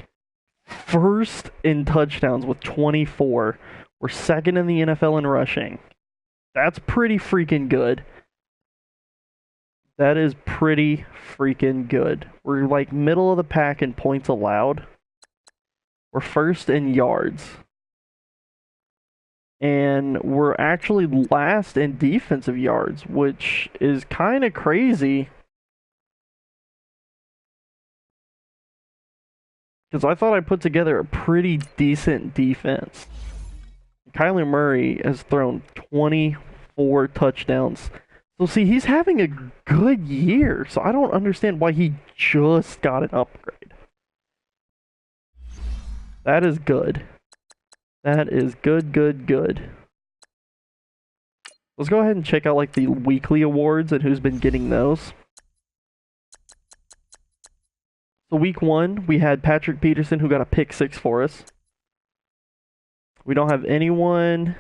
B: 1st in touchdowns with 24. We're 2nd in the NFL in rushing. That's pretty freaking good. That is pretty freaking good. We're like middle of the pack in points allowed. We're first in yards. And we're actually last in defensive yards, which is kind of crazy. Because I thought I put together a pretty decent defense. Kyler Murray has thrown 24 touchdowns. So see, he's having a good year. So I don't understand why he just got an upgrade. That is good. That is good, good, good. Let's go ahead and check out like the weekly awards and who's been getting those. So week 1, we had Patrick Peterson who got a pick 6 for us. We don't have anyone